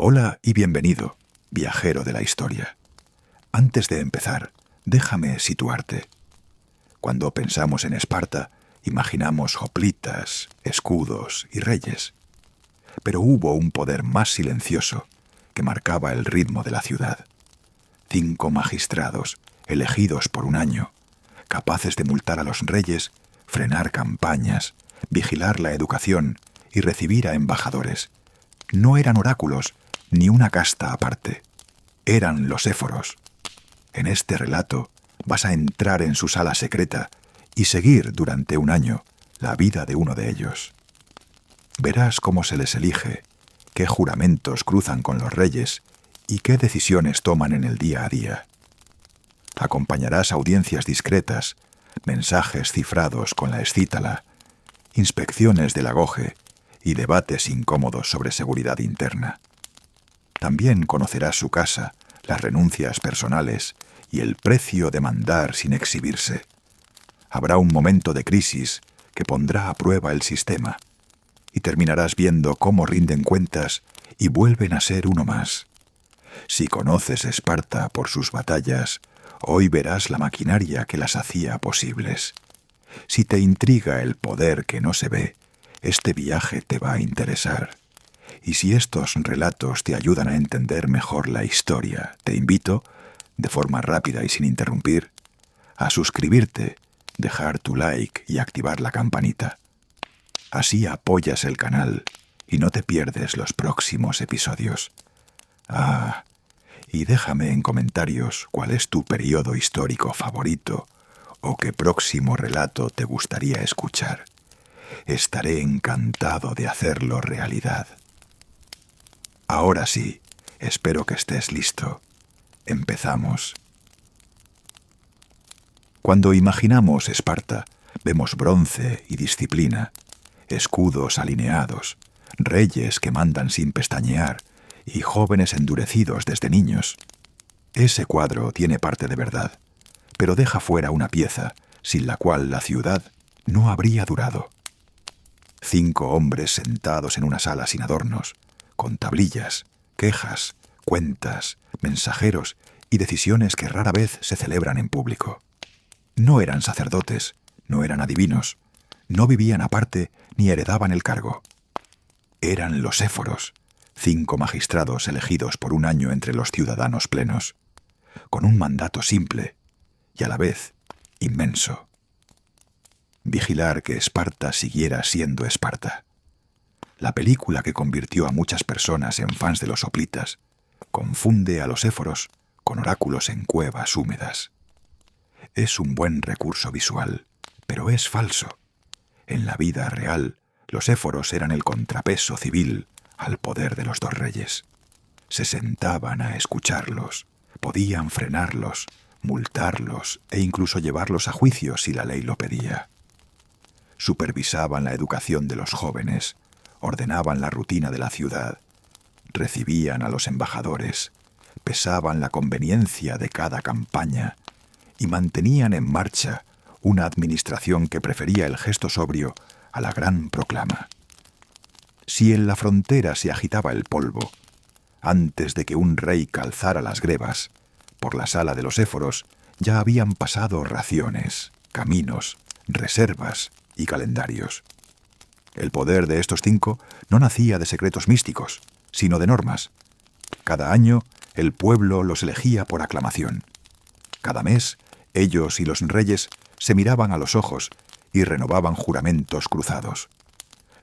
Hola y bienvenido, viajero de la historia. Antes de empezar, déjame situarte. Cuando pensamos en Esparta, imaginamos hoplitas, escudos y reyes. Pero hubo un poder más silencioso que marcaba el ritmo de la ciudad. 5 magistrados, elegidos por un año, capaces de multar a los reyes, frenar campañas, vigilar la educación y recibir a embajadores. No eran oráculos, ni una casta aparte. Eran los éforos. En este relato vas a entrar en su sala secreta y seguir durante un año la vida de uno de ellos. Verás cómo se les elige, qué juramentos cruzan con los reyes y qué decisiones toman en el día a día. Acompañarás audiencias discretas, mensajes cifrados con la escítala, inspecciones del agoge y debates incómodos sobre seguridad interna. También conocerás su casa, las renuncias personales y el precio de mandar sin exhibirse. Habrá un momento de crisis que pondrá a prueba el sistema y terminarás viendo cómo rinden cuentas y vuelven a ser uno más. Si conoces Esparta por sus batallas, hoy verás la maquinaria que las hacía posibles. Si te intriga el poder que no se ve, este viaje te va a interesar. Y si estos relatos te ayudan a entender mejor la historia, te invito, de forma rápida y sin interrumpir, a suscribirte, dejar tu like y activar la campanita. Así apoyas el canal y no te pierdes los próximos episodios. Y déjame en comentarios cuál es tu periodo histórico favorito o qué próximo relato te gustaría escuchar. Estaré encantado de hacerlo realidad. Ahora sí, espero que estés listo. Empezamos. Cuando imaginamos Esparta, vemos bronce y disciplina, escudos alineados, reyes que mandan sin pestañear y jóvenes endurecidos desde niños. Ese cuadro tiene parte de verdad, pero deja fuera una pieza sin la cual la ciudad no habría durado. 5 hombres sentados en una sala sin adornos, con tablillas, quejas, cuentas, mensajeros y decisiones que rara vez se celebran en público. No eran sacerdotes, no eran adivinos, no vivían aparte ni heredaban el cargo. Eran los éforos, 5 magistrados elegidos por un año entre los ciudadanos plenos, con un mandato simple y a la vez inmenso. Vigilar que Esparta siguiera siendo Esparta. La película que convirtió a muchas personas en fans de los hoplitas confunde a los éforos con oráculos en cuevas húmedas. Es un buen recurso visual, pero es falso. En la vida real, los éforos eran el contrapeso civil al poder de los 2 reyes. Se sentaban a escucharlos, podían frenarlos, multarlos e incluso llevarlos a juicio si la ley lo pedía. Supervisaban la educación de los jóvenes, ordenaban la rutina de la ciudad, recibían a los embajadores, pesaban la conveniencia de cada campaña y mantenían en marcha una administración que prefería el gesto sobrio a la gran proclama. Si en la frontera se agitaba el polvo, antes de que un rey calzara las grebas, por la sala de los éforos ya habían pasado raciones, caminos, reservas y calendarios. El poder de estos 5 no nacía de secretos místicos, sino de normas. Cada año el pueblo los elegía por aclamación. Cada mes ellos y los reyes se miraban a los ojos y renovaban juramentos cruzados.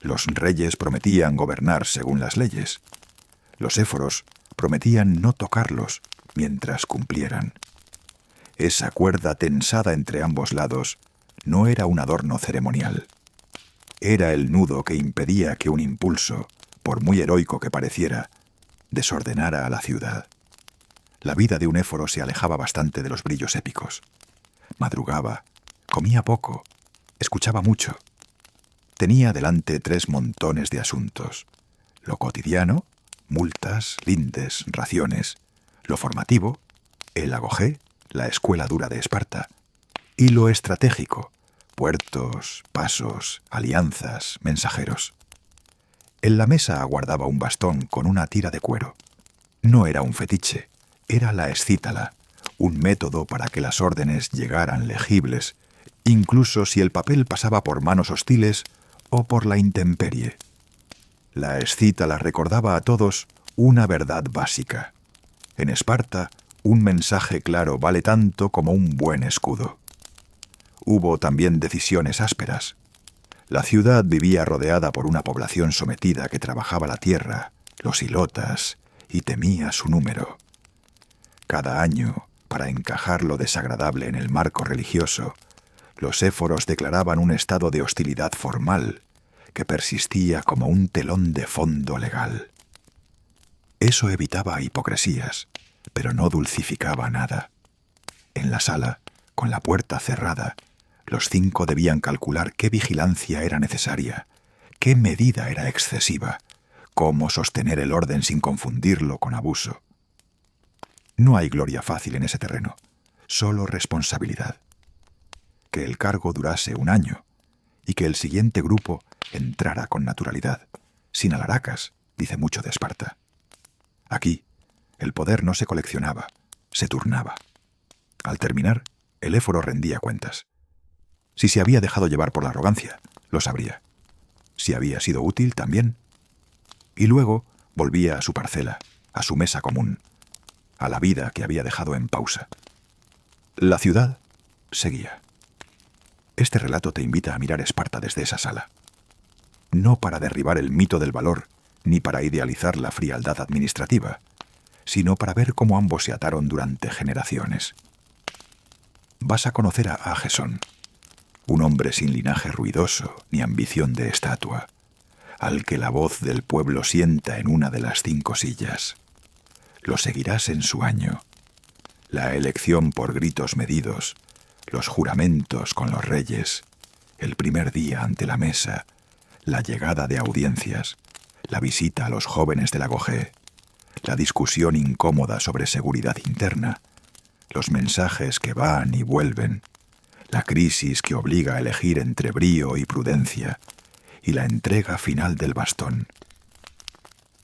Los reyes prometían gobernar según las leyes. Los éforos prometían no tocarlos mientras cumplieran. Esa cuerda tensada entre ambos lados no era un adorno ceremonial. Era el nudo que impedía que un impulso, por muy heroico que pareciera, desordenara a la ciudad. La vida de un éforo se alejaba bastante de los brillos épicos. Madrugaba, comía poco, escuchaba mucho. Tenía delante 3 montones de asuntos. Lo cotidiano, multas, lindes, raciones. Lo formativo, el agoge, la escuela dura de Esparta. Y lo estratégico, puertos, pasos, alianzas, mensajeros. En la mesa aguardaba un bastón con una tira de cuero, No era un fetiche, era la escítala, un método para que las órdenes llegaran legibles, incluso si el papel pasaba por manos hostiles o por la intemperie. La escítala recordaba a todos una verdad básica. En Esparta, un mensaje claro vale tanto como un buen escudo. Hubo también decisiones ásperas. La ciudad vivía rodeada por una población sometida que trabajaba la tierra, los ilotas, y temía su número. Cada año, para encajar lo desagradable en el marco religioso, los éforos declaraban un estado de hostilidad formal que persistía como un telón de fondo legal. Eso evitaba hipocresías, pero no dulcificaba nada. En la sala, con la puerta cerrada, los 5 debían calcular qué vigilancia era necesaria, qué medida era excesiva, cómo sostener el orden sin confundirlo con abuso. No hay gloria fácil en ese terreno, solo responsabilidad. Que el cargo durase 1 año y que el siguiente grupo entrara con naturalidad, sin alaracas, dice mucho de Esparta. Aquí, el poder no se coleccionaba, se turnaba. Al terminar, el éforo rendía cuentas. Si se había dejado llevar por la arrogancia, lo sabría. Si había sido útil, también. Y luego volvía a su parcela, a su mesa común, a la vida que había dejado en pausa. La ciudad seguía. Este relato te invita a mirar Esparta desde esa sala. No para derribar el mito del valor, ni para idealizar la frialdad administrativa, sino para ver cómo ambos se ataron durante generaciones. Vas a conocer a Agesón, un hombre sin linaje ruidoso ni ambición de estatua, al que la voz del pueblo sienta en una de las 5 sillas. Lo seguirás en su año. La elección por gritos medidos, los juramentos con los reyes, el primer día ante la mesa, la llegada de audiencias, la visita a los jóvenes de la Gogé, la discusión incómoda sobre seguridad interna, los mensajes que van y vuelven, la crisis que obliga a elegir entre brío y prudencia, y la entrega final del bastón.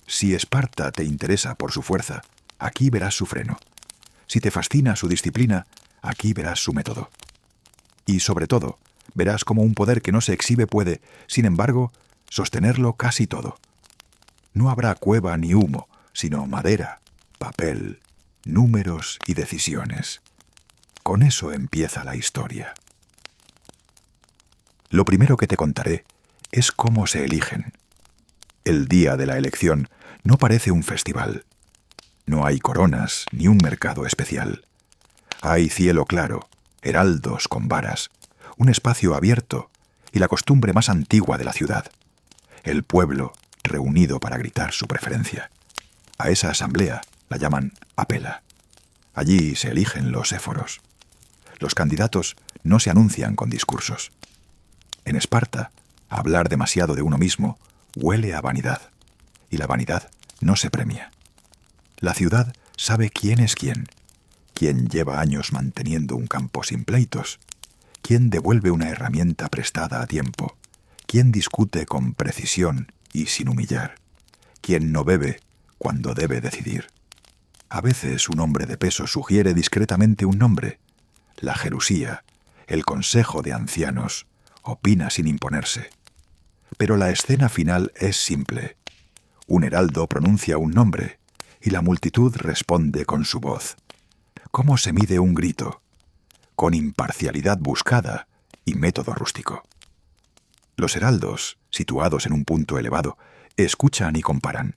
Si Esparta te interesa por su fuerza, aquí verás su freno. Si te fascina su disciplina, aquí verás su método. Y sobre todo, verás cómo un poder que no se exhibe puede, sin embargo, sostenerlo casi todo. No habrá cueva ni humo, sino madera, papel, números y decisiones. Con eso empieza la historia. Lo primero que te contaré es cómo se eligen. El día de la elección no parece un festival. No hay coronas ni un mercado especial. Hay cielo claro, heraldos con varas, un espacio abierto y la costumbre más antigua de la ciudad. El pueblo reunido para gritar su preferencia. A esa asamblea la llaman apela. Allí se eligen los éforos. Los candidatos no se anuncian con discursos. En Esparta, hablar demasiado de uno mismo huele a vanidad, y la vanidad no se premia. La ciudad sabe quién es quién lleva años manteniendo un campo sin pleitos, quién devuelve una herramienta prestada a tiempo, quién discute con precisión y sin humillar, quién no bebe cuando debe decidir. A veces un hombre de peso sugiere discretamente un nombre. La Jerusía, el consejo de ancianos, opina sin imponerse. Pero la escena final es simple. Un heraldo pronuncia un nombre y la multitud responde con su voz. ¿Cómo se mide un grito? Con imparcialidad buscada y método rústico. Los heraldos, situados en un punto elevado, escuchan y comparan.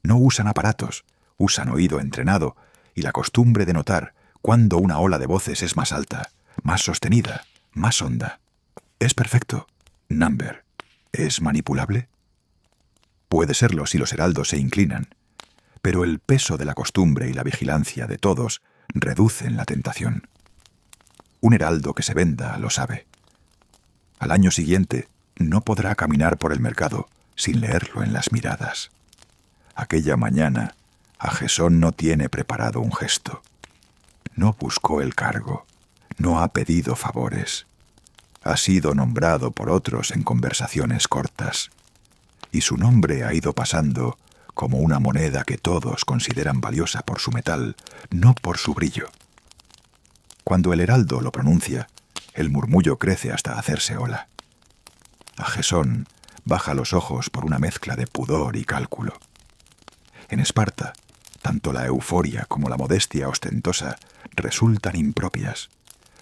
No usan aparatos, usan oído entrenado y la costumbre de notar cuándo una ola de voces es más alta, más sostenida, más honda. ¿Es perfecto? Number. ¿Es manipulable? Puede serlo si los heraldos se inclinan, pero el peso de la costumbre y la vigilancia de todos reducen la tentación. Un heraldo que se venda lo sabe. Al año siguiente no podrá caminar por el mercado sin leerlo en las miradas. Aquella mañana, Agesón no tiene preparado un gesto. No buscó el cargo, no ha pedido favores. Ha sido nombrado por otros en conversaciones cortas, y su nombre ha ido pasando como una moneda que todos consideran valiosa por su metal, no por su brillo. Cuando el heraldo lo pronuncia, el murmullo crece hasta hacerse ola. Agesón baja los ojos por una mezcla de pudor y cálculo. En Esparta, tanto la euforia como la modestia ostentosa resultan impropias.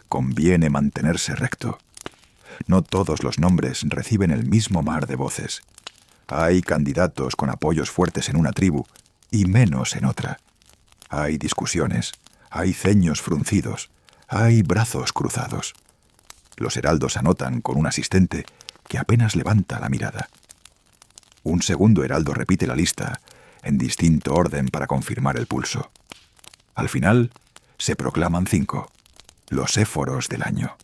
Conviene mantenerse recto. No todos los nombres reciben el mismo mar de voces. Hay candidatos con apoyos fuertes en una tribu y menos en otra. Hay discusiones, hay ceños fruncidos, hay brazos cruzados. Los heraldos anotan con un asistente que apenas levanta la mirada. Un segundo heraldo repite la lista en distinto orden para confirmar el pulso. Al final, se proclaman 5, los éforos del año.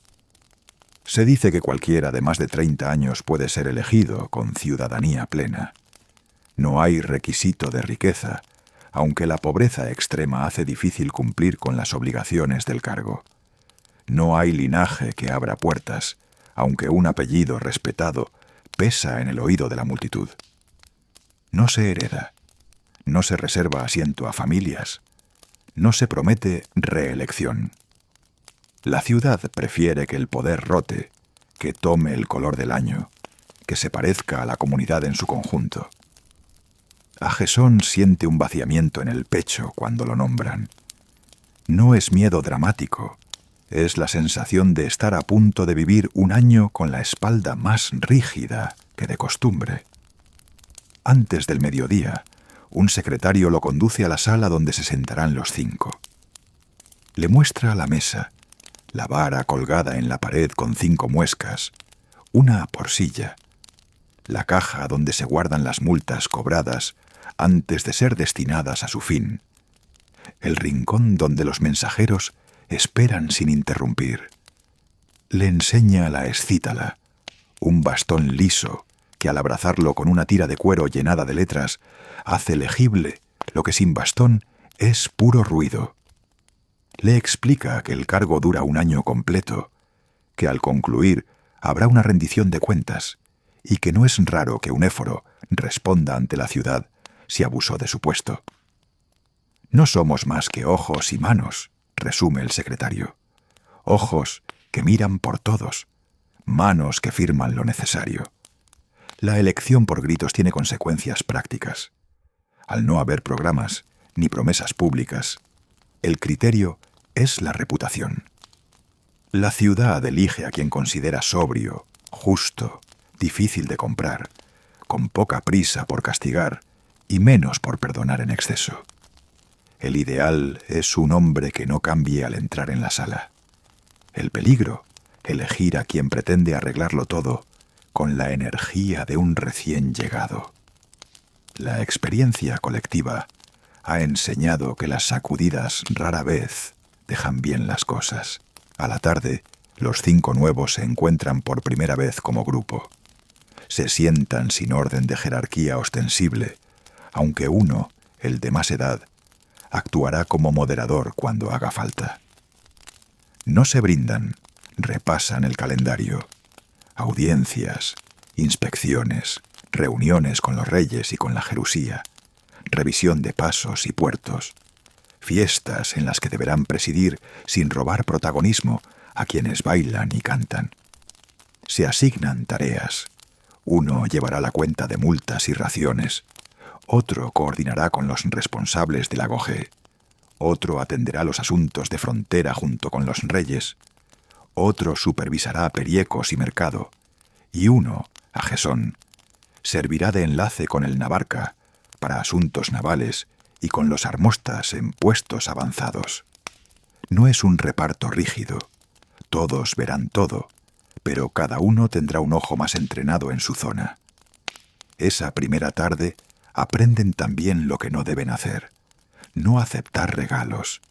Se dice que cualquiera de más de 30 años puede ser elegido con ciudadanía plena. No hay requisito de riqueza, aunque la pobreza extrema hace difícil cumplir con las obligaciones del cargo. No hay linaje que abra puertas, aunque un apellido respetado pesa en el oído de la multitud. No se hereda, no se reserva asiento a familias, no se promete reelección. La ciudad prefiere que el poder rote, que tome el color del año, que se parezca a la comunidad en su conjunto. Agesón siente un vaciamiento en el pecho cuando lo nombran. No es miedo dramático, es la sensación de estar a punto de vivir un año con la espalda más rígida que de costumbre. Antes del mediodía, un secretario lo conduce a la sala donde se sentarán los 5. Le muestra la mesa, la vara colgada en la pared con 5 muescas, una por silla, la caja donde se guardan las multas cobradas antes de ser destinadas a su fin, el rincón donde los mensajeros esperan sin interrumpir. Le enseña la escítala, un bastón liso que al abrazarlo con una tira de cuero llenada de letras hace legible lo que sin bastón es puro ruido. Le explica que el cargo dura un año completo, que al concluir habrá una rendición de cuentas y que no es raro que un éforo responda ante la ciudad si abusó de su puesto. No somos más que ojos y manos, resume el secretario. Ojos que miran por todos, manos que firman lo necesario. La elección por gritos tiene consecuencias prácticas. Al no haber programas ni promesas públicas, el criterio es la reputación. La ciudad elige a quien considera sobrio, justo, difícil de comprar, con poca prisa por castigar y menos por perdonar en exceso. El ideal es un hombre que no cambie al entrar en la sala. El peligro, elegir a quien pretende arreglarlo todo con la energía de un recién llegado. La experiencia colectiva ha enseñado que las sacudidas rara vez dejan bien las cosas. A la tarde, los 5 nuevos se encuentran por primera vez como grupo. Se sientan sin orden de jerarquía ostensible, aunque uno, el de más edad, actuará como moderador cuando haga falta. No se brindan, repasan el calendario. Audiencias, inspecciones, reuniones con los reyes y con la Jerusía, revisión de pasos y puertos, fiestas en las que deberán presidir sin robar protagonismo a quienes bailan y cantan. Se asignan tareas. Uno llevará la cuenta de multas y raciones, otro coordinará con los responsables del agoge, otro atenderá los asuntos de frontera junto con los reyes, otro supervisará periecos y mercado, y uno, Agesón, servirá de enlace con el Navarca para asuntos navales y con los armostas en puestos avanzados. No es un reparto rígido, todos verán todo, pero cada uno tendrá un ojo más entrenado en su zona. Esa primera tarde aprenden también lo que no deben hacer, no aceptar regalos,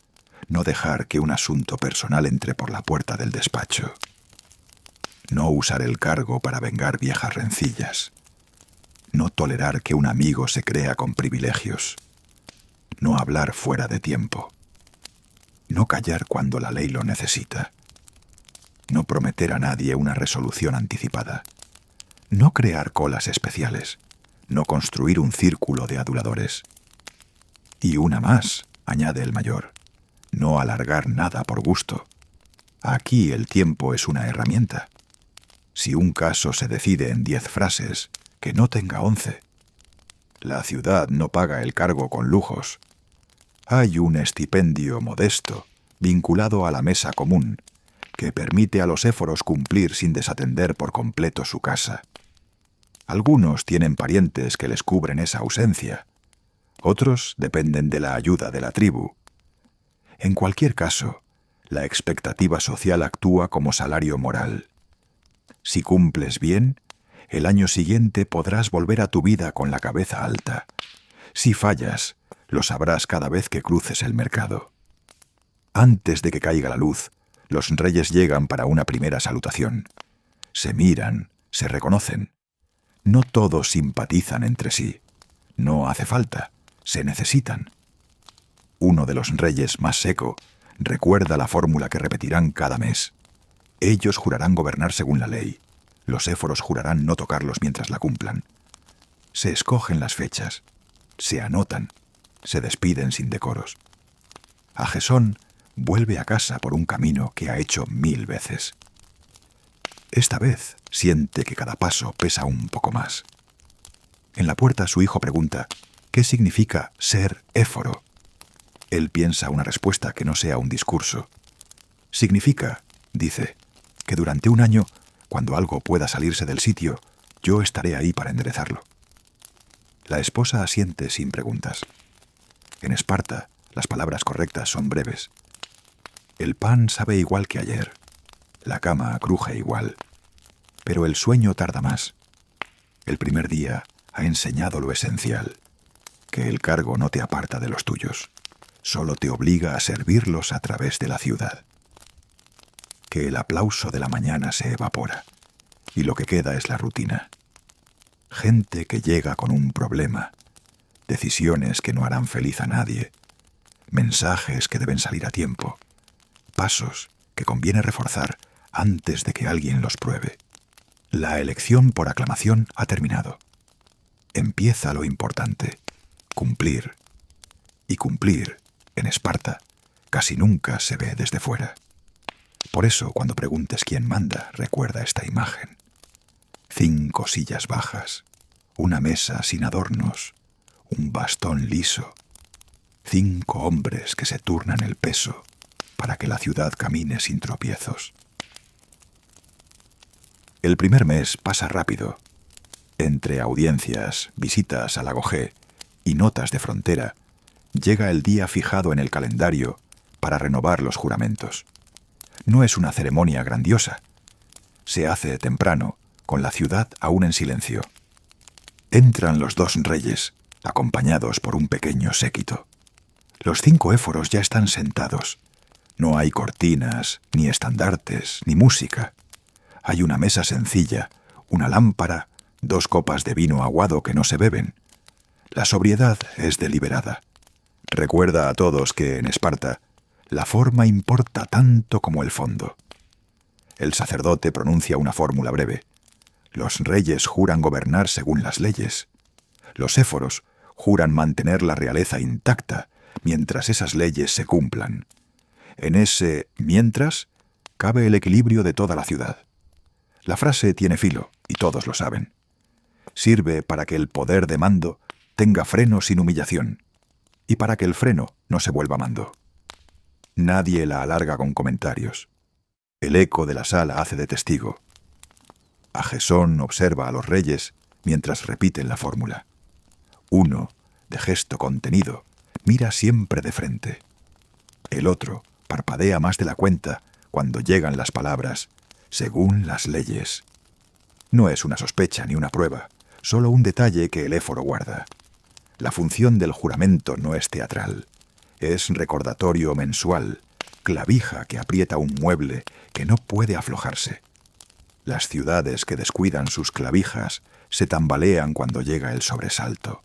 no dejar que un asunto personal entre por la puerta del despacho, no usar el cargo para vengar viejas rencillas, no tolerar que un amigo se crea con privilegios, no hablar fuera de tiempo, no callar cuando la ley lo necesita, no prometer a nadie una resolución anticipada, no crear colas especiales, no construir un círculo de aduladores. Y una más, añade el mayor, no alargar nada por gusto. Aquí el tiempo es una herramienta. Si un caso se decide en 10 frases, que no tenga 11. La ciudad no paga el cargo con lujos. Hay un estipendio modesto, vinculado a la mesa común, que permite a los éforos cumplir sin desatender por completo su casa. Algunos tienen parientes que les cubren esa ausencia. Otros dependen de la ayuda de la tribu. En cualquier caso, la expectativa social actúa como salario moral. Si cumples bien, el año siguiente podrás volver a tu vida con la cabeza alta. Si fallas, lo sabrás cada vez que cruces el mercado. Antes de que caiga la luz, los reyes llegan para una primera salutación. Se miran, se reconocen. No todos simpatizan entre sí. No hace falta, se necesitan. Uno de los reyes, más seco, recuerda la fórmula que repetirán cada mes. Ellos jurarán gobernar según la ley. Los éforos jurarán no tocarlos mientras la cumplan. Se escogen las fechas, se anotan, se despiden sin decoros. Agesón vuelve a casa por un camino que ha hecho 1000 veces. Esta vez siente que cada paso pesa un poco más. En la puerta su hijo pregunta, ¿qué significa ser éforo? Él piensa una respuesta que no sea un discurso. Significa, dice, que durante un año, cuando algo pueda salirse del sitio, yo estaré ahí para enderezarlo. La esposa asiente sin preguntas. En Esparta, las palabras correctas son breves. El pan sabe igual que ayer. La cama cruje igual. Pero el sueño tarda más. El primer día ha enseñado lo esencial, que el cargo no te aparta de los tuyos, solo te obliga a servirlos a través de la ciudad. Que el aplauso de la mañana se evapora, y lo que queda es la rutina. Gente que llega con un problema, decisiones que no harán feliz a nadie, mensajes que deben salir a tiempo, pasos que conviene reforzar antes de que alguien los pruebe. La elección por aclamación ha terminado. Empieza lo importante, cumplir. Y cumplir, en Esparta, casi nunca se ve desde fuera. Por eso, cuando preguntes quién manda, recuerda esta imagen. 5 sillas bajas, una mesa sin adornos, un bastón liso, 5 hombres que se turnan el peso para que la ciudad camine sin tropiezos. El primer mes pasa rápido. Entre audiencias, visitas a Lago G y notas de frontera, llega el día fijado en el calendario para renovar los juramentos. No es una ceremonia grandiosa. Se hace temprano, con la ciudad aún en silencio. Entran los 2 reyes, acompañados por un pequeño séquito. Los 5 éforos ya están sentados. No hay cortinas, ni estandartes, ni música. Hay una mesa sencilla, una lámpara, 2 copas de vino aguado que no se beben. La sobriedad es deliberada. Recuerda a todos que en Esparta la forma importa tanto como el fondo. El sacerdote pronuncia una fórmula breve. Los reyes juran gobernar según las leyes. Los éforos juran mantener la realeza intacta mientras esas leyes se cumplan. En ese mientras cabe el equilibrio de toda la ciudad. La frase tiene filo, y todos lo saben. Sirve para que el poder de mando tenga freno sin humillación, y para que el freno no se vuelva mando. Nadie la alarga con comentarios. El eco de la sala hace de testigo. Agesón observa a los reyes mientras repiten la fórmula. Uno, de gesto contenido, mira siempre de frente. El otro parpadea más de la cuenta cuando llegan las palabras según las leyes. No es una sospecha ni una prueba, solo un detalle que el éforo guarda. La función del juramento no es teatral, es recordatorio mensual, clavija que aprieta un mueble que no puede aflojarse. Las ciudades que descuidan sus clavijas se tambalean cuando llega el sobresalto.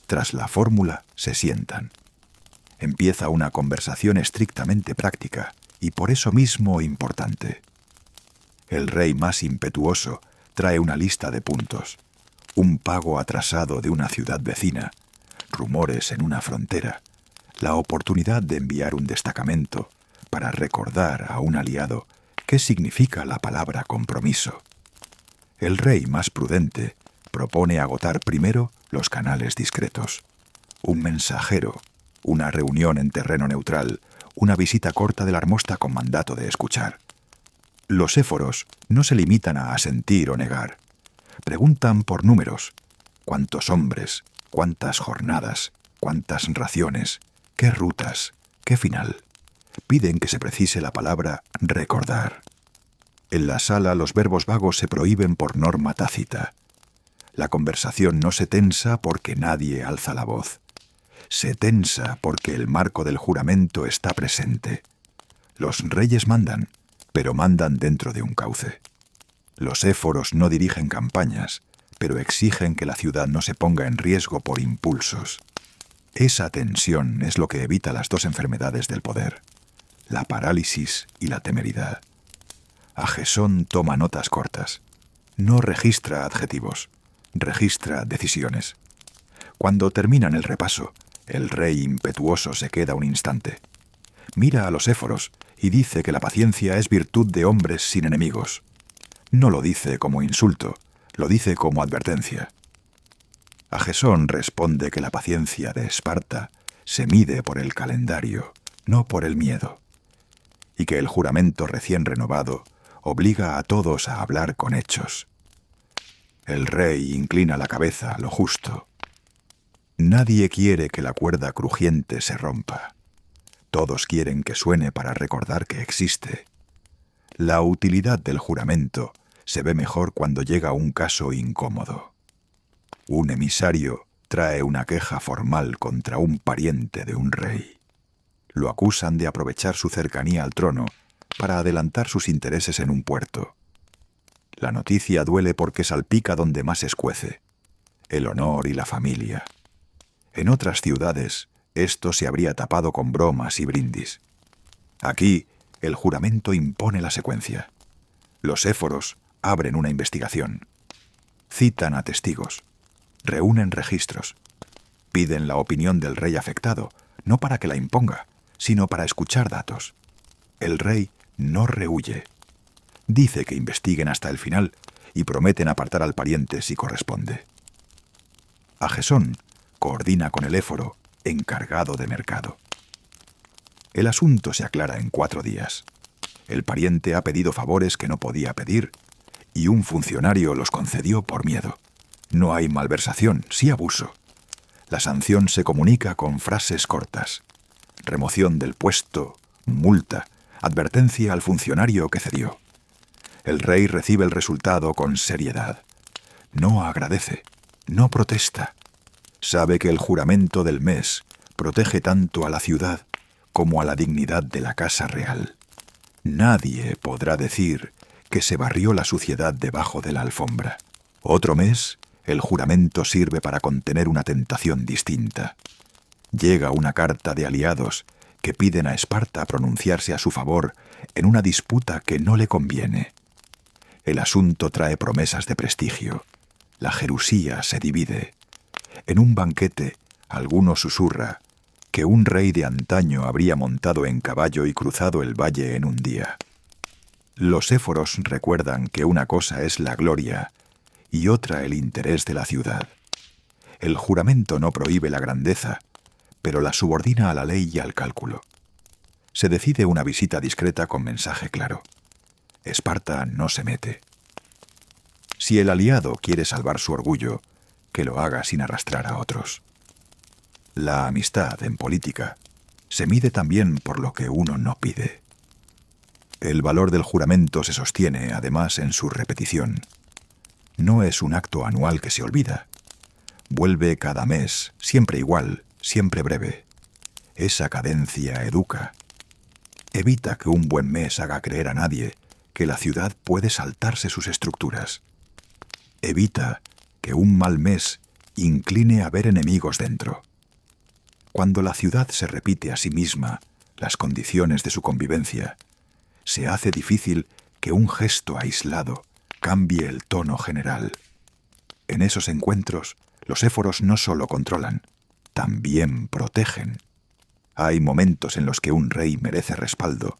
Tras la fórmula se sientan. Empieza una conversación estrictamente práctica y por eso mismo importante. El rey más impetuoso trae una lista de puntos. un pago atrasado de una ciudad vecina, rumores en una frontera, la oportunidad de enviar un destacamento para recordar a un aliado qué significa la palabra compromiso. El rey más prudente propone agotar primero los canales discretos. Un mensajero, una reunión en terreno neutral, una visita corta de la armosta con mandato de escuchar. Los éforos no se limitan a asentir o negar. Preguntan por números. ¿Cuántos hombres? ¿Cuántas jornadas? ¿Cuántas raciones? ¿Qué rutas? ¿Qué final? Piden que se precise la palabra recordar. En la sala los verbos vagos se prohíben por norma tácita. La conversación no se tensa porque nadie alza la voz. Se tensa porque el marco del juramento está presente. Los reyes mandan, pero mandan dentro de un cauce. Los éforos no dirigen campañas, pero exigen que la ciudad no se ponga en riesgo por impulsos. Esa tensión es lo que evita las dos enfermedades del poder, la parálisis y la temeridad. Agesón toma notas cortas. No registra adjetivos, registra decisiones. Cuando terminan el repaso, el rey impetuoso se queda un instante. Mira a los éforos y dice que la paciencia es virtud de hombres sin enemigos. No lo dice como insulto, lo dice como advertencia. Agesón responde que la paciencia de Esparta se mide por el calendario, no por el miedo, y que el juramento recién renovado obliga a todos a hablar con hechos. El rey inclina la cabeza, lo justo. Nadie quiere que la cuerda crujiente se rompa. Todos quieren que suene para recordar que existe. La utilidad del juramento se ve mejor cuando llega un caso incómodo. Un emisario trae una queja formal contra un pariente de un rey. Lo acusan de aprovechar su cercanía al trono para adelantar sus intereses en un puerto. La noticia duele porque salpica donde más escuece, el honor y la familia. En otras ciudades, esto se habría tapado con bromas y brindis. Aquí, el juramento impone la secuencia. Los éforos abren una investigación. Citan a testigos. Reúnen registros. Piden la opinión del rey afectado, no para que la imponga, sino para escuchar datos. El rey no rehúye. Dice que investiguen hasta el final y prometen apartar al pariente si corresponde. Agesón coordina con el éforo, encargado de mercado. El asunto se aclara en 4 días. El pariente ha pedido favores que no podía pedir, y un funcionario los concedió por miedo. No hay malversación, sí abuso. La sanción se comunica con frases cortas. Remoción del puesto, multa, advertencia al funcionario que cedió. El rey recibe el resultado con seriedad. No agradece, no protesta. Sabe que el juramento del mes protege tanto a la ciudad como a la dignidad de la casa real. Nadie podrá decir que se barrió la suciedad debajo de la alfombra. Otro mes, el juramento sirve para contener una tentación distinta. Llega una carta de aliados que piden a Esparta pronunciarse a su favor en una disputa que no le conviene. El asunto trae promesas de prestigio. La Jerusía se divide. En un banquete, alguno susurra que un rey de antaño habría montado en caballo y cruzado el valle en un día. Los éforos recuerdan que una cosa es la gloria y otra el interés de la ciudad. El juramento no prohíbe la grandeza, pero la subordina a la ley y al cálculo. Se decide una visita discreta con mensaje claro. Esparta no se mete. Si el aliado quiere salvar su orgullo, que lo haga sin arrastrar a otros. La amistad en política se mide también por lo que uno no pide. El valor del juramento se sostiene, además, en su repetición. No es un acto anual que se olvida. Vuelve cada mes, siempre igual, siempre breve. Esa cadencia educa. Evita que un buen mes haga creer a nadie que la ciudad puede saltarse sus estructuras. Evita que un mal mes incline a ver enemigos dentro. Cuando la ciudad se repite a sí misma las condiciones de su convivencia, se hace difícil que un gesto aislado cambie el tono general. En esos encuentros, los éforos no solo controlan, también protegen. Hay momentos en los que un rey merece respaldo.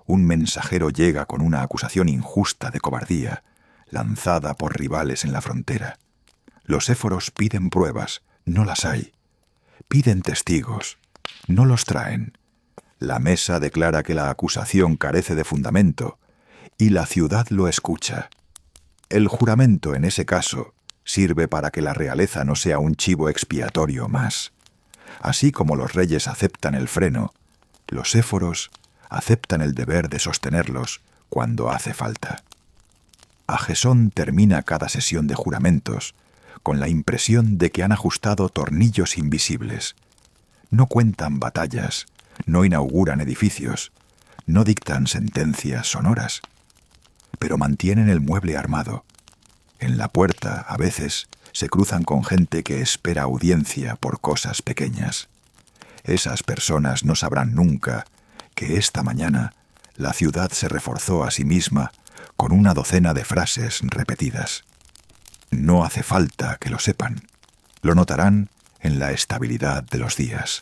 Un mensajero llega con una acusación injusta de cobardía, lanzada por rivales en la frontera. Los éforos piden pruebas, no las hay. Piden testigos, no los traen. La mesa declara que la acusación carece de fundamento, y la ciudad lo escucha. El juramento, en ese caso, sirve para que la realeza no sea un chivo expiatorio más. Así como los reyes aceptan el freno, los éforos aceptan el deber de sostenerlos cuando hace falta. Agesón termina cada sesión de juramentos con la impresión de que han ajustado tornillos invisibles. No cuentan batallas, no inauguran edificios, no dictan sentencias sonoras, pero mantienen el mueble armado. En la puerta, a veces, se cruzan con gente que espera audiencia por cosas pequeñas. Esas personas no sabrán nunca que esta mañana la ciudad se reforzó a sí misma con una docena de frases repetidas. No hace falta que lo sepan. Lo notarán en la estabilidad de los días.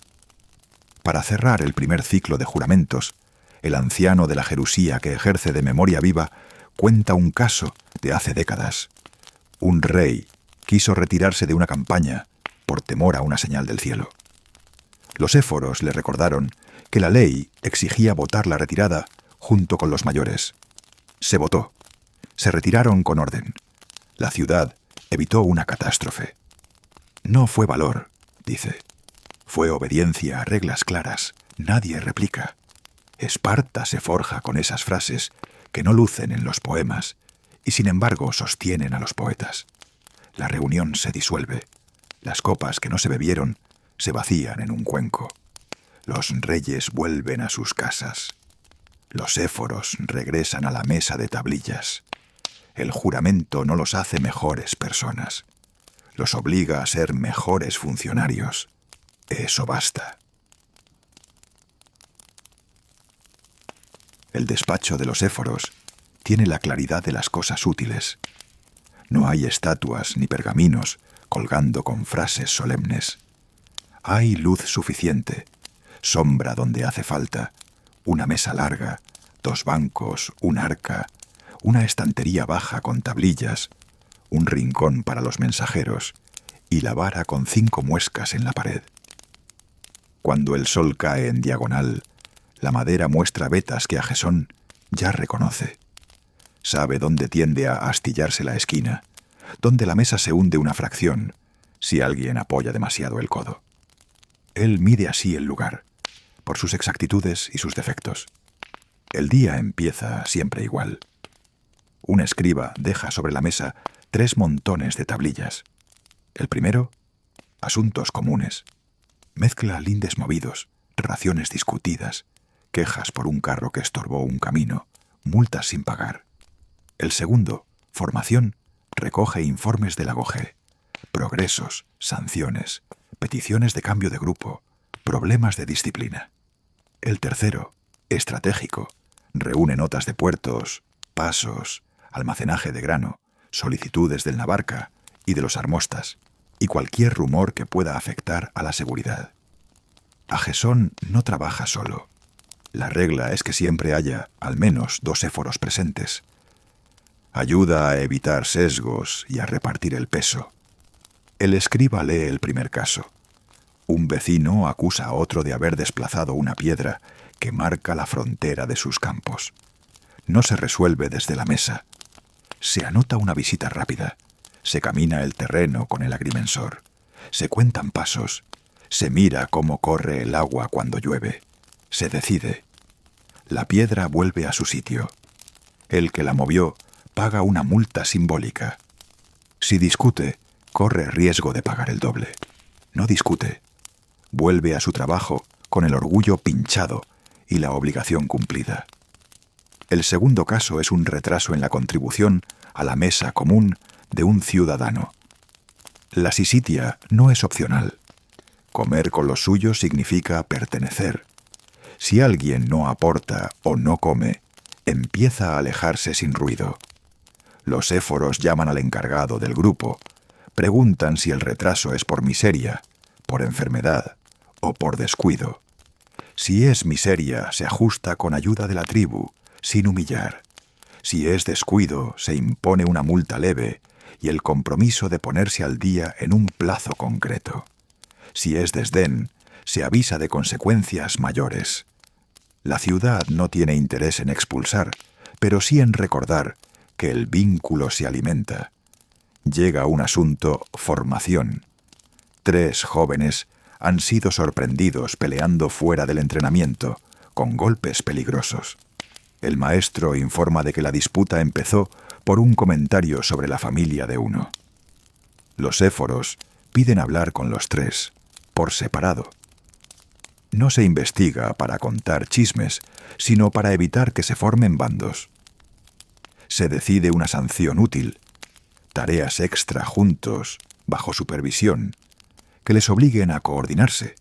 Para cerrar el primer ciclo de juramentos, el anciano de la Jerusía que ejerce de memoria viva cuenta un caso de hace décadas. Un rey quiso retirarse de una campaña por temor a una señal del cielo. Los éforos le recordaron que la ley exigía votar la retirada junto con los mayores. Se votó. Se retiraron con orden. La ciudad evitó una catástrofe. No fue valor, dice. Fue obediencia a reglas claras. Nadie replica. Esparta se forja con esas frases que no lucen en los poemas y sin embargo sostienen a los poetas. La reunión se disuelve. Las copas que no se bebieron se vacían en un cuenco. Los reyes vuelven a sus casas. Los éforos regresan a la mesa de tablillas. El juramento no los hace mejores personas. Los obliga a ser mejores funcionarios. Eso basta. El despacho de los éforos tiene la claridad de las cosas útiles. No hay estatuas ni pergaminos colgando con frases solemnes. Hay luz suficiente, sombra donde hace falta, una mesa larga, 2 bancos, un arca, una estantería baja con tablillas, un rincón para los mensajeros y la vara con 5 muescas en la pared. Cuando el sol cae en diagonal, la madera muestra vetas que Agesón ya reconoce. Sabe dónde tiende a astillarse la esquina, dónde la mesa se hunde una fracción si alguien apoya demasiado el codo. Él mide así el lugar, por sus exactitudes y sus defectos. El día empieza siempre igual. Un escriba deja sobre la mesa 3 montones de tablillas. El primero, asuntos comunes. Mezcla lindes movidos, relaciones discutidas, quejas por un carro que estorbó un camino, multas sin pagar. El segundo, formación, recoge informes de la GOG, progresos, sanciones, peticiones de cambio de grupo, problemas de disciplina. El tercero, estratégico, reúne notas de puertos, pasos, almacenaje de grano, solicitudes del Navarca y de los armostas, y cualquier rumor que pueda afectar a la seguridad. Agesón no trabaja solo. La regla es que siempre haya al menos 2 éforos presentes. Ayuda a evitar sesgos y a repartir el peso. El escriba lee el primer caso. Un vecino acusa a otro de haber desplazado una piedra que marca la frontera de sus campos. No se resuelve desde la mesa. Se anota una visita rápida. Se camina el terreno con el agrimensor. Se cuentan pasos. Se mira cómo corre el agua cuando llueve. Se decide. La piedra vuelve a su sitio. El que la movió paga una multa simbólica. Si discute, corre riesgo de pagar el doble. No discute. Vuelve a su trabajo con el orgullo pinchado y la obligación cumplida. El segundo caso es un retraso en la contribución a la mesa común de un ciudadano. La sisitia no es opcional. Comer con los suyos significa pertenecer. Si alguien no aporta o no come, empieza a alejarse sin ruido. Los éforos llaman al encargado del grupo, Preguntan si el retraso es por miseria, por enfermedad o por descuido. Si es miseria, se ajusta con ayuda de la tribu, sin humillar. Si es descuido, se impone una multa leve y el compromiso de ponerse al día en un plazo concreto. Si es desdén, se avisa de consecuencias mayores. La ciudad no tiene interés en expulsar, pero sí en recordar que el vínculo se alimenta. Llega un asunto formación. 3 jóvenes han sido sorprendidos peleando fuera del entrenamiento, con golpes peligrosos. El maestro informa de que la disputa empezó por un comentario sobre la familia de uno. Los éforos piden hablar con los 3, por separado. No se investiga para contar chismes, sino para evitar que se formen bandos. Se decide una sanción útil, tareas extra juntos, bajo supervisión, que les obliguen a coordinarse.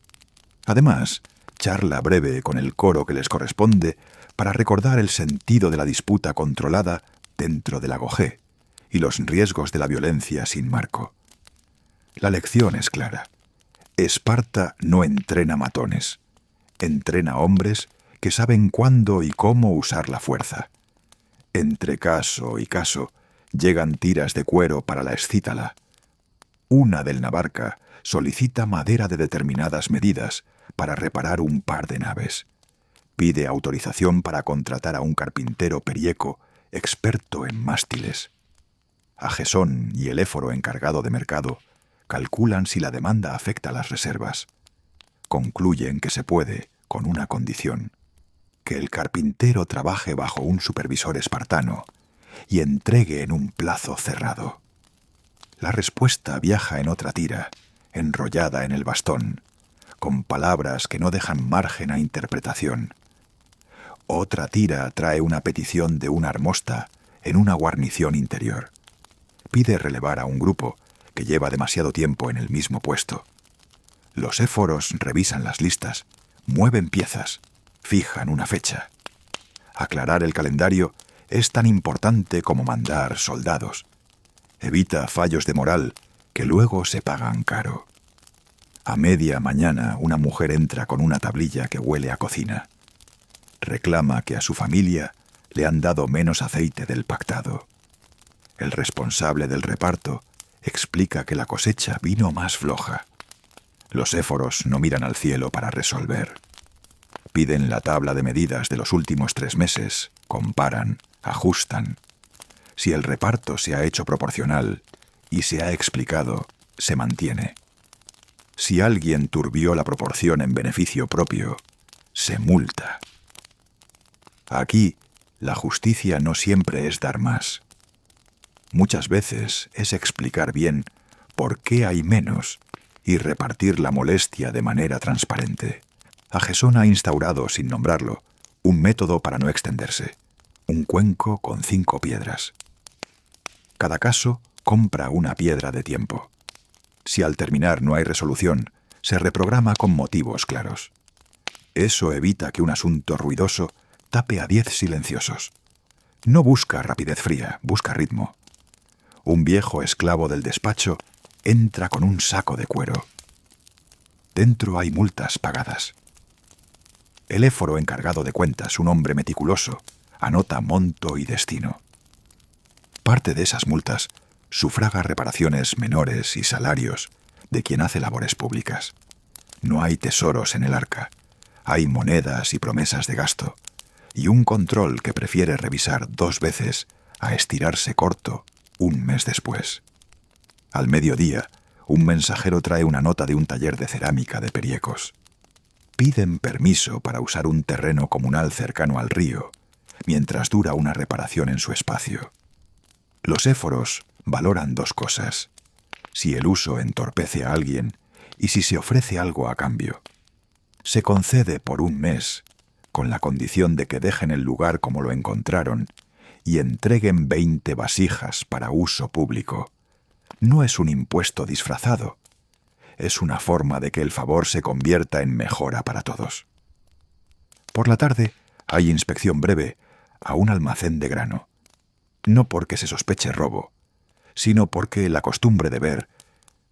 Además, charla breve con el coro que les corresponde para recordar el sentido de la disputa controlada dentro del agogé y los riesgos de la violencia sin marco. La lección es clara. Esparta no entrena matones, entrena hombres que saben cuándo y cómo usar la fuerza. Entre caso y caso llegan tiras de cuero para la escítala. Una del Navarca solicita madera de determinadas medidas para reparar un par de naves. Pide autorización para contratar a un carpintero perieco experto en mástiles. Agesón y el éforo encargado de mercado calculan si la demanda afecta a las reservas. Concluyen que se puede, con una condición: que el carpintero trabaje bajo un supervisor espartano y entregue en un plazo cerrado. La respuesta viaja en otra tira, enrollada en el bastón, con palabras que no dejan margen a interpretación. Otra tira trae una petición de una armosta en una guarnición interior. Pide relevar a un grupo que lleva demasiado tiempo en el mismo puesto. Los éforos revisan las listas, mueven piezas, fijan una fecha. Aclarar el calendario es tan importante como mandar soldados. Evita fallos de moral que luego se pagan caro. A media mañana una mujer entra con una tablilla que huele a cocina. Reclama que a su familia le han dado menos aceite del pactado. El responsable del reparto explica que la cosecha vino más floja. Los éforos no miran al cielo para resolver. Piden la tabla de medidas de los últimos 3 meses, comparan, ajustan. Si el reparto se ha hecho proporcional y se ha explicado, se mantiene. Si alguien turbió la proporción en beneficio propio, se multa. Aquí, la justicia no siempre es dar más. Muchas veces es explicar bien por qué hay menos y repartir la molestia de manera transparente. Agesón ha instaurado, sin nombrarlo, un método para no extenderse: un cuenco con 5 piedras. Cada caso compra una piedra de tiempo. Si al terminar no hay resolución, se reprograma con motivos claros. Eso evita que un asunto ruidoso tape a 10 silenciosos. No busca rapidez fría, busca ritmo. Un viejo esclavo del despacho entra con un saco de cuero. Dentro hay multas pagadas. El éforo encargado de cuentas, un hombre meticuloso, anota monto y destino. Parte de esas multas sufraga reparaciones menores y salarios de quien hace labores públicas. No hay tesoros en el arca, hay monedas y promesas de gasto, y un control que prefiere revisar 2 veces a estirarse corto un mes después. Al mediodía, un mensajero trae una nota de un taller de cerámica de Periecos. Piden permiso para usar un terreno comunal cercano al río, mientras dura una reparación en su espacio. Los éforos valoran 2 cosas: si el uso entorpece a alguien y si se ofrece algo a cambio. Se concede por 1 mes, con la condición de que dejen el lugar como lo encontraron y entreguen 20 vasijas para uso público. No es un impuesto disfrazado, es una forma de que el favor se convierta en mejora para todos. Por la tarde hay inspección breve a un almacén de grano, no porque se sospeche robo, sino porque la costumbre de ver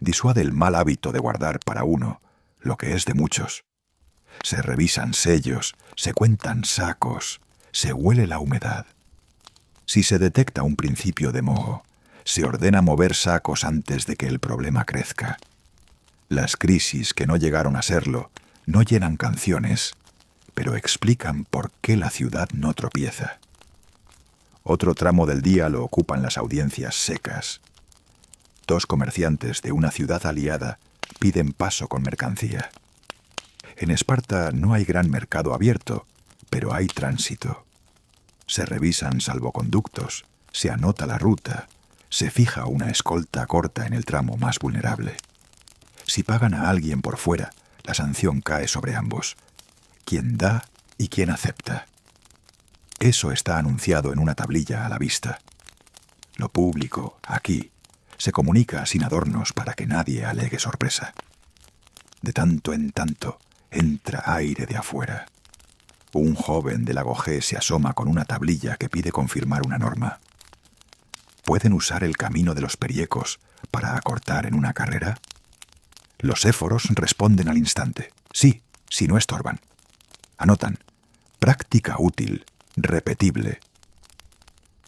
Disuade el mal hábito de guardar para uno lo que es de muchos. Se revisan sellos, se cuentan sacos, se huele la humedad. Si se detecta un principio de moho, se ordena mover sacos antes de que el problema crezca. Las crisis que no llegaron a serlo no llenan canciones, pero explican por qué la ciudad no tropieza. Otro tramo del día lo ocupan las audiencias secas. Dos comerciantes de una ciudad aliada piden paso con mercancía. En Esparta no hay gran mercado abierto, pero hay tránsito. Se revisan salvoconductos, se anota la ruta, se fija una escolta corta en el tramo más vulnerable. Si pagan a alguien por fuera, la sanción cae sobre ambos, quien da y quien acepta. Eso está anunciado en una tablilla a la vista. Lo público, aquí, se comunica sin adornos para que nadie alegue sorpresa. De tanto en tanto, entra aire de afuera. Un joven de la Gogé se asoma con una tablilla que pide confirmar una norma. ¿Pueden usar el camino de los periecos para acortar en una carrera? Los éforos responden al instante. Sí, si no estorban. Anotan. Práctica útil, repetible.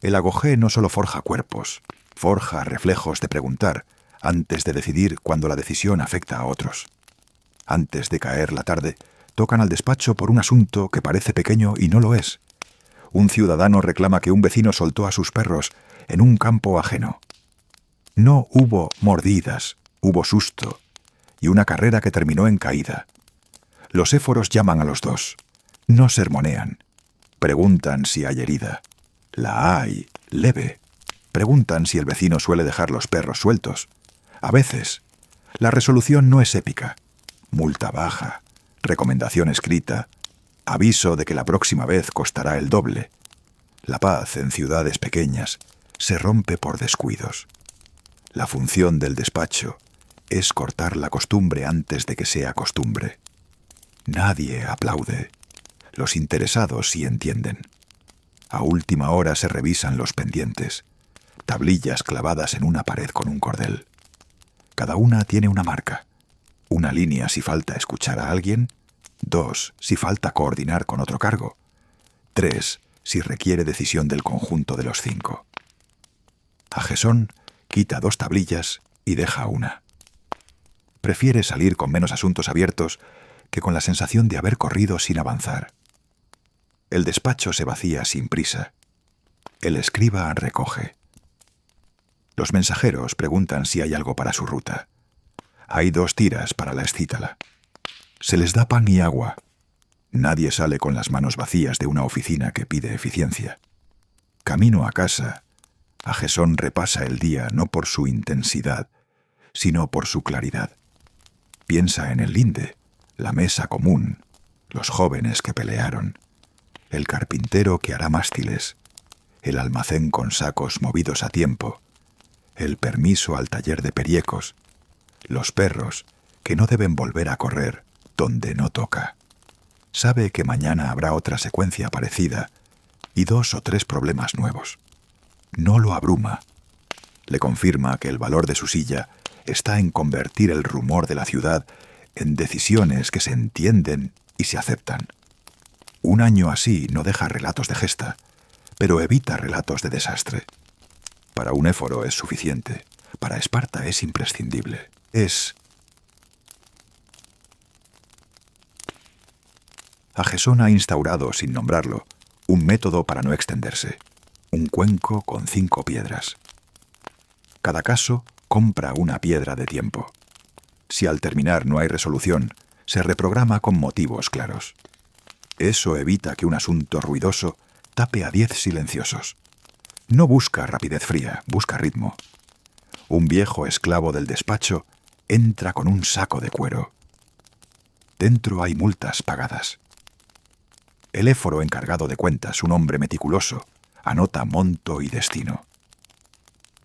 El agogé no solo forja cuerpos, forja reflejos de preguntar antes de decidir cuando la decisión afecta a otros. Antes de caer la tarde, tocan al despacho por un asunto que parece pequeño y no lo es. Un ciudadano reclama que un vecino soltó a sus perros en un campo ajeno. No hubo mordidas, hubo susto, y una carrera que terminó en caída. Los éforos llaman a los dos. No sermonean. Preguntan si hay herida. La hay, leve. Preguntan si el vecino suele dejar los perros sueltos. A veces. La resolución no es épica. Multa baja, recomendación escrita, aviso de que la próxima vez costará el doble. La paz en ciudades pequeñas se rompe por descuidos. La función del despacho es cortar la costumbre antes de que sea costumbre. Nadie aplaude. Los interesados sí entienden. A última hora se revisan los pendientes, tablillas clavadas en una pared con un cordel. Cada una tiene una marca. Una línea si falta escuchar a alguien, 2 si falta coordinar con otro cargo, 3 si requiere decisión del conjunto de los 5. Agesón quita 2 tablillas y deja una. Prefiere salir con menos asuntos abiertos que con la sensación de haber corrido sin avanzar. El despacho se vacía sin prisa. El escriba recoge. Los mensajeros preguntan si hay algo para su ruta. Hay 2 tiras para la escítala. Se les da pan y agua. Nadie sale con las manos vacías de una oficina que pide eficiencia. Camino a casa, Agesón repasa el día no por su intensidad, sino por su claridad. Piensa en el linde, la mesa común, los jóvenes que pelearon, el carpintero que hará mástiles, el almacén con sacos movidos a tiempo, el permiso al taller de periecos, los perros que no deben volver a correr donde no toca. Sabe que mañana habrá otra secuencia parecida y 2 o 3 problemas nuevos. No lo abruma. Le confirma que el valor de su silla está en convertir el rumor de la ciudad en decisiones que se entienden y se aceptan. Un año así no deja relatos de gesta, pero evita relatos de desastre. Para un éforo es suficiente, para Esparta es imprescindible. Agesón ha instaurado, sin nombrarlo, un método para no extenderse. Un cuenco con 5 piedras. Cada caso compra una piedra de tiempo. Si al terminar no hay resolución, se reprograma con motivos claros. Eso evita que un asunto ruidoso tape a 10 silenciosos. No busca rapidez fría, busca ritmo. Un viejo esclavo del despacho entra con un saco de cuero. Dentro hay multas pagadas. El éforo encargado de cuentas, un hombre meticuloso, anota monto y destino.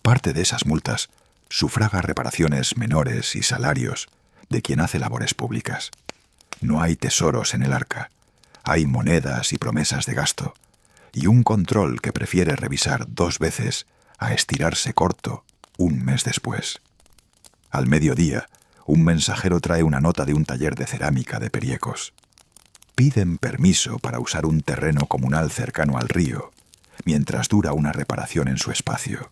Parte de esas multas sufraga reparaciones menores y salarios de quien hace labores públicas. No hay tesoros en el arca, hay monedas y promesas de gasto, y un control que prefiere revisar 2 veces a estirarse corto un mes después. Al mediodía, un mensajero trae una nota de un taller de cerámica de Periecos. Piden permiso para usar un terreno comunal cercano al río, mientras dura una reparación en su espacio.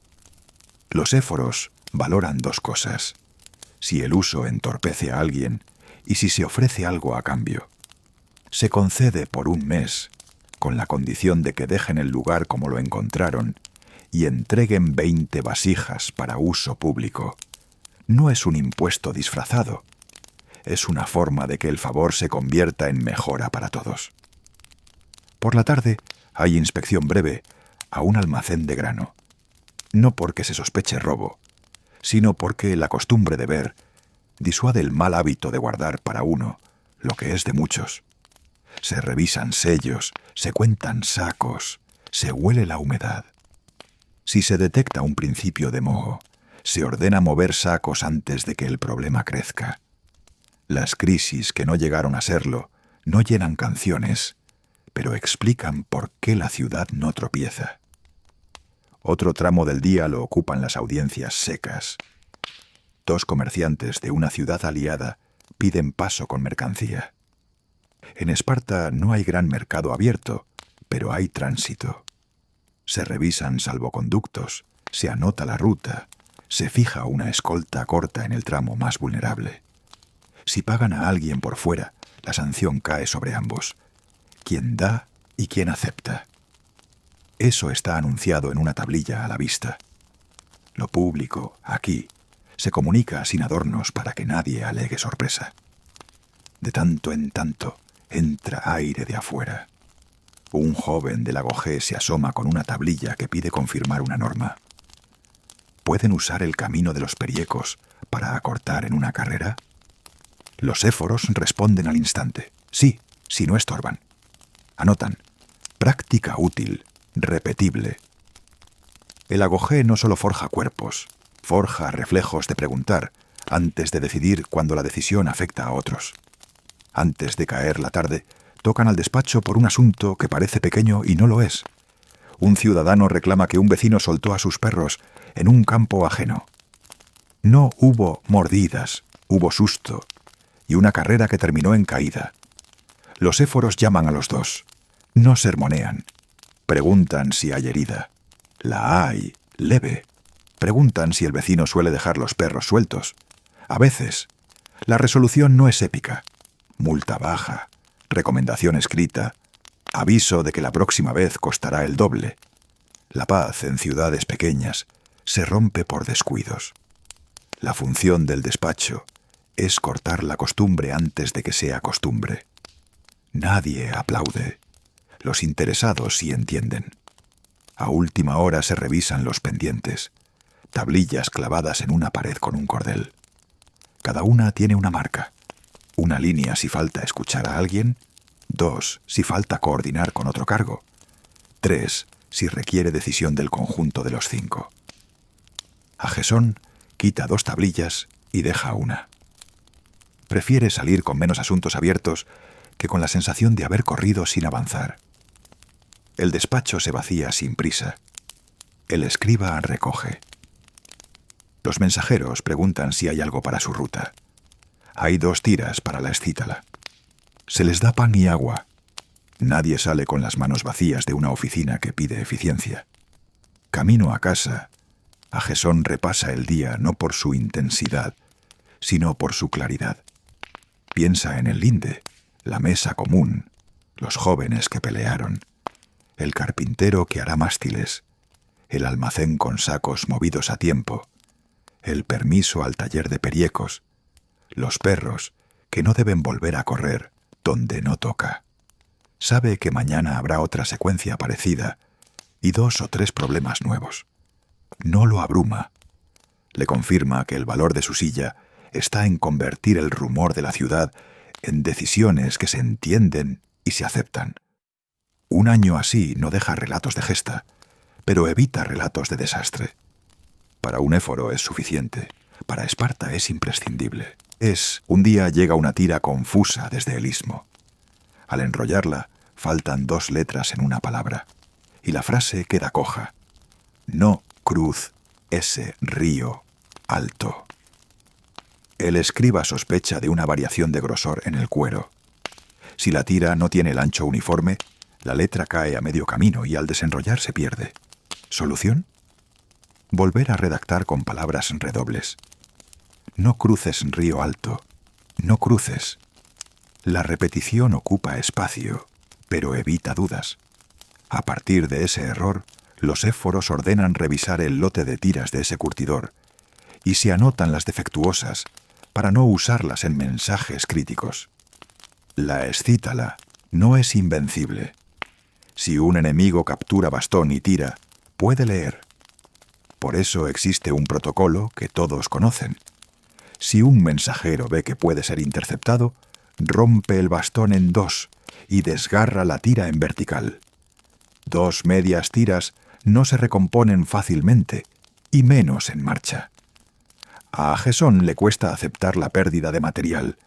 Los éforos valoran dos cosas: si el uso entorpece a alguien y si se ofrece algo a cambio. Se concede por un mes, con la condición de que dejen el lugar como lo encontraron y entreguen 20 vasijas para uso público. No es un impuesto disfrazado, es una forma de que el favor se convierta en mejora para todos. Por la tarde hay inspección breve a un almacén de grano, no porque se sospeche robo, sino porque la costumbre de ver disuade el mal hábito de guardar para uno lo que es de muchos. Se revisan sellos, se cuentan sacos, se huele la humedad. Si se detecta un principio de moho, se ordena mover sacos antes de que el problema crezca. Las crisis que no llegaron a serlo no llenan canciones, pero explican por qué la ciudad no tropieza. Otro tramo del día lo ocupan las audiencias secas. Dos comerciantes de una ciudad aliada piden paso con mercancía. En Esparta no hay gran mercado abierto, pero hay tránsito. Se revisan salvoconductos, se anota la ruta, se fija una escolta corta en el tramo más vulnerable. Si pagan a alguien por fuera, la sanción cae sobre ambos, quien da y quien acepta. Eso está anunciado en una tablilla a la vista. Lo público, aquí, se comunica sin adornos para que nadie alegue sorpresa. De tanto en tanto, entra aire de afuera. Un joven del Agogé se asoma con una tablilla que pide confirmar una norma. ¿Pueden usar el camino de los Periecos para acortar en una carrera? Los éforos responden al instante. Sí, si no estorban. Anotan. Práctica útil, repetible. El Agogé no solo forja cuerpos, forja reflejos de preguntar antes de decidir cuando la decisión afecta a otros. Antes de caer la tarde, tocan al despacho por un asunto que parece pequeño y no lo es. Un ciudadano reclama que un vecino soltó a sus perros en un campo ajeno. No hubo mordidas, hubo susto, y una carrera que terminó en caída. Los éforos llaman a los dos. No sermonean. Preguntan si hay herida. La hay, leve. Preguntan si el vecino suele dejar los perros sueltos. A veces. La resolución no es épica. Multa baja, recomendación escrita, aviso de que la próxima vez costará el doble. La paz en ciudades pequeñas se rompe por descuidos. La función del despacho es cortar la costumbre antes de que sea costumbre. Nadie aplaude. Los interesados sí entienden. A última hora se revisan los pendientes, tablillas clavadas en una pared con un cordel. Cada una tiene una marca. Una línea si falta escuchar a alguien, 2 si falta coordinar con otro cargo, 3 si requiere decisión del conjunto de los 5. Agesón quita 2 tablillas y deja una. Prefiere salir con menos asuntos abiertos que con la sensación de haber corrido sin avanzar. El despacho se vacía sin prisa. El escriba recoge. Los mensajeros preguntan si hay algo para su ruta. Hay 2 tiras para la escítala. Se les da pan y agua. Nadie sale con las manos vacías de una oficina que pide eficiencia. Camino a casa, Agesón repasa el día no por su intensidad, sino por su claridad. Piensa en el linde, la mesa común, los jóvenes que pelearon, el carpintero que hará mástiles, el almacén con sacos movidos a tiempo, el permiso al taller de Periecos, los perros que no deben volver a correr donde no toca. Sabe que mañana habrá otra secuencia parecida y 2 o 3 problemas nuevos. No lo abruma. Le confirma que el valor de su silla está en convertir el rumor de la ciudad en decisiones que se entienden y se aceptan. Un año así no deja relatos de gesta, pero evita relatos de desastre. Para un éforo es suficiente, para Esparta es imprescindible. Un día llega una tira confusa desde el istmo. Al enrollarla, faltan 2 letras en una palabra, y la frase queda coja. No cruz, ese río, alto. El escriba sospecha de una variación de grosor en el cuero. Si la tira no tiene el ancho uniforme, la letra cae a medio camino y al desenrollar se pierde. ¿Solución? Volver a redactar con palabras redobles. No cruces río alto. No cruces. La repetición ocupa espacio, pero evita dudas. A partir de ese error, los éforos ordenan revisar el lote de tiras de ese curtidor y se anotan las defectuosas para no usarlas en mensajes críticos. La escítala no es invencible. Si un enemigo captura bastón y tira, puede leer. Por eso existe un protocolo que todos conocen. Si un mensajero ve que puede ser interceptado, rompe el bastón en dos y desgarra la tira en vertical. 2 medias tiras no se recomponen fácilmente, y menos en marcha. A Gesón le cuesta aceptar la pérdida de material,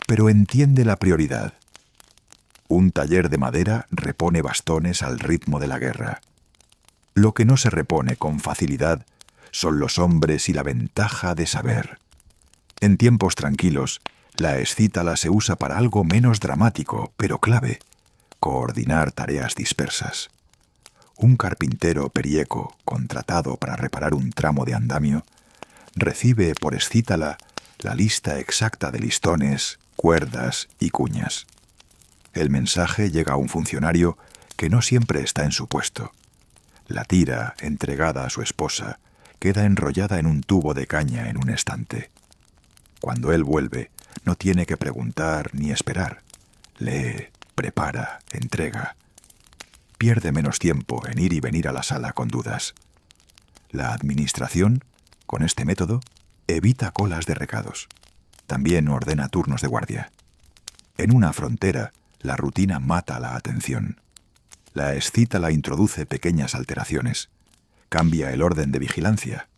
pero entiende la prioridad. Un taller de madera repone bastones al ritmo de la guerra. Lo que no se repone con facilidad son los hombres y la ventaja de saber. En tiempos tranquilos, la escítala se usa para algo menos dramático, pero clave: coordinar tareas dispersas. Un carpintero perieco, contratado para reparar un tramo de andamio, recibe por escítala la lista exacta de listones, cuerdas y cuñas. El mensaje llega a un funcionario que no siempre está en su puesto. La tira, entregada a su esposa, queda enrollada en un tubo de caña en un estante. Cuando él vuelve, no tiene que preguntar ni esperar. Lee, prepara, entrega. Pierde menos tiempo en ir y venir a la sala con dudas. La administración, con este método, evita colas de recados. También ordena turnos de guardia. En una frontera, la rutina mata la atención. La escítala introduce pequeñas alteraciones. Cambia el orden de vigilancia.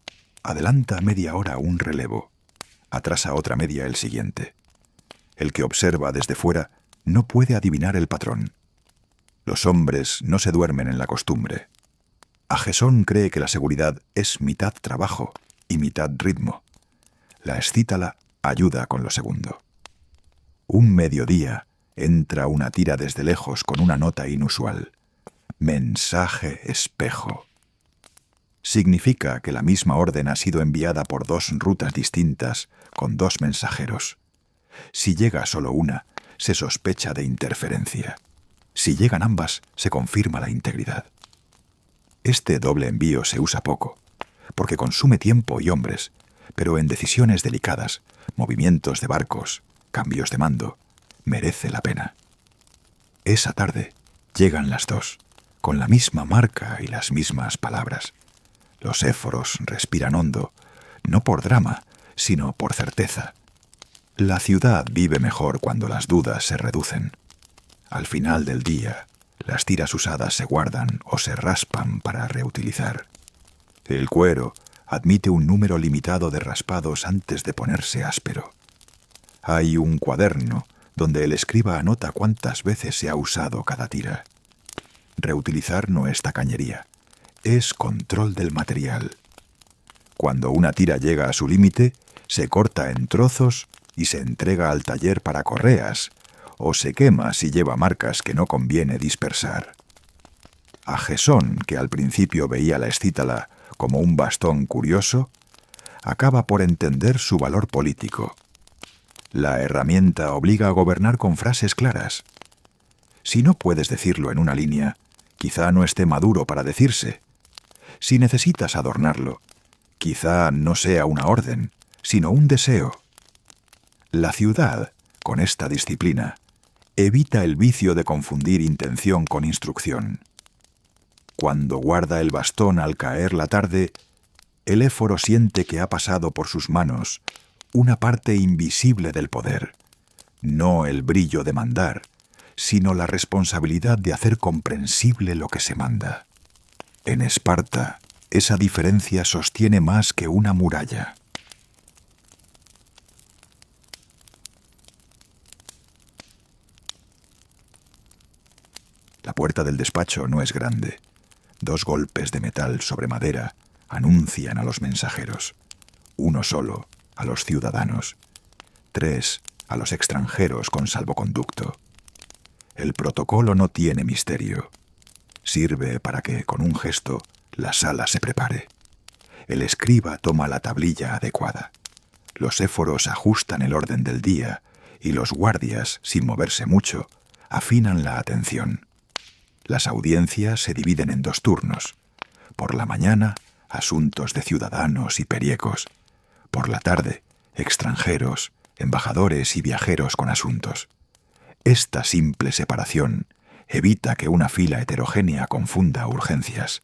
Adelanta media hora un relevo. Atrasa otra media el siguiente. El que observa desde fuera no puede adivinar el patrón. Los hombres no se duermen en la costumbre. Gesón cree que la seguridad es mitad trabajo y mitad ritmo. La escítala ayuda con lo segundo. Un mediodía entra una tira desde lejos con una nota inusual. Mensaje espejo. Significa que la misma orden ha sido enviada por 2 rutas distintas con 2 mensajeros. Si llega solo una, se sospecha de interferencia. Si llegan ambas, se confirma la integridad. Este doble envío se usa poco, porque consume tiempo y hombres, pero en decisiones delicadas, movimientos de barcos, cambios de mando, merece la pena. Esa tarde llegan las 2, con la misma marca y las mismas palabras. Los éforos respiran hondo, no por drama, sino por certeza. La ciudad vive mejor cuando las dudas se reducen. Al final del día, las tiras usadas se guardan o se raspan para reutilizar. El cuero admite un número limitado de raspados antes de ponerse áspero. Hay un cuaderno donde el escriba anota cuántas veces se ha usado cada tira. Reutilizar no es tacañería, es control del material. Cuando una tira llega a su límite, se corta en trozos y se entrega al taller para correas, o se quema si lleva marcas que no conviene dispersar. Gesón, que al principio veía la escítala como un bastón curioso, acaba por entender su valor político. La herramienta obliga a gobernar con frases claras. Si no puedes decirlo en una línea, quizá no esté maduro para decirse. Si necesitas adornarlo, quizá no sea una orden, sino un deseo. La ciudad, con esta disciplina, evita el vicio de confundir intención con instrucción. Cuando guarda el bastón al caer la tarde, el éforo siente que ha pasado por sus manos una parte invisible del poder, no el brillo de mandar, sino la responsabilidad de hacer comprensible lo que se manda. En Esparta, esa diferencia sostiene más que una muralla. La puerta del despacho no es grande. 2 golpes de metal sobre madera anuncian a los mensajeros. Uno solo, a los ciudadanos, 3 a los extranjeros con salvoconducto. El protocolo no tiene misterio. Sirve para que, con un gesto, la sala se prepare. El escriba toma la tablilla adecuada. Los éforos ajustan el orden del día y los guardias, sin moverse mucho, afinan la atención. Las audiencias se dividen en 2 turnos. Por la mañana, asuntos de ciudadanos y periecos. Por la tarde, extranjeros, embajadores y viajeros con asuntos. Esta simple separación evita que una fila heterogénea confunda urgencias.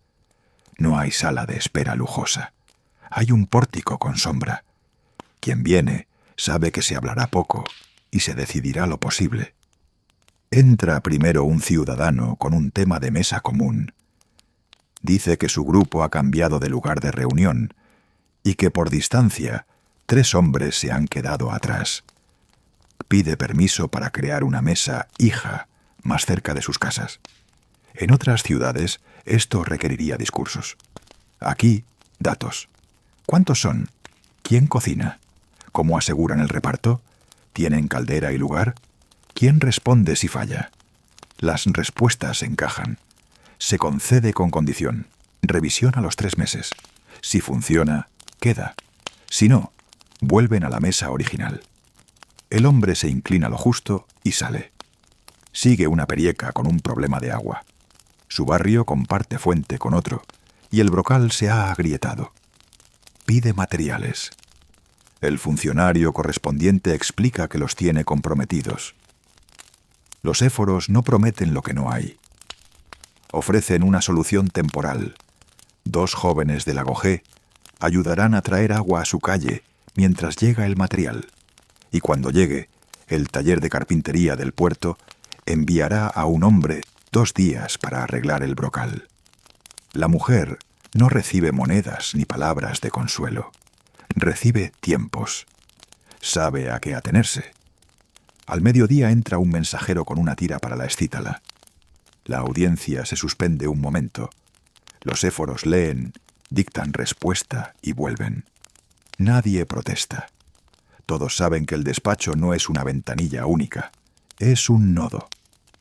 No hay sala de espera lujosa. Hay un pórtico con sombra. Quien viene sabe que se hablará poco y se decidirá lo posible. Entra primero un ciudadano con un tema de mesa común. Dice que su grupo ha cambiado de lugar de reunión y que por distancia 3 hombres se han quedado atrás. Pide permiso para crear una mesa hija más cerca de sus casas. En otras ciudades esto requeriría discursos. Aquí, datos. ¿Cuántos son? ¿Quién cocina? ¿Cómo aseguran el reparto? ¿Tienen caldera y lugar? ¿Quién responde si falla? Las respuestas encajan. Se concede con condición. Revisión a los 3 meses. Si funciona, queda. Si no, vuelven a la mesa original. El hombre se inclina lo justo y sale. Sigue una perieca con un problema de agua. Su barrio comparte fuente con otro y el brocal se ha agrietado. Pide materiales. El funcionario correspondiente explica que los tiene comprometidos. Los éforos no prometen lo que no hay. Ofrecen una solución temporal. 2 jóvenes de la Gogé ayudarán a traer agua a su calle mientras llega el material. Y cuando llegue, el taller de carpintería del puerto enviará a un hombre 2 días para arreglar el brocal. La mujer no recibe monedas ni palabras de consuelo. Recibe tiempos. Sabe a qué atenerse. Al mediodía entra un mensajero con una tira para la escítala. La audiencia se suspende un momento. Los éforos leen, dictan respuesta y vuelven. Nadie protesta. Todos saben que el despacho no es una ventanilla única. Es un nodo.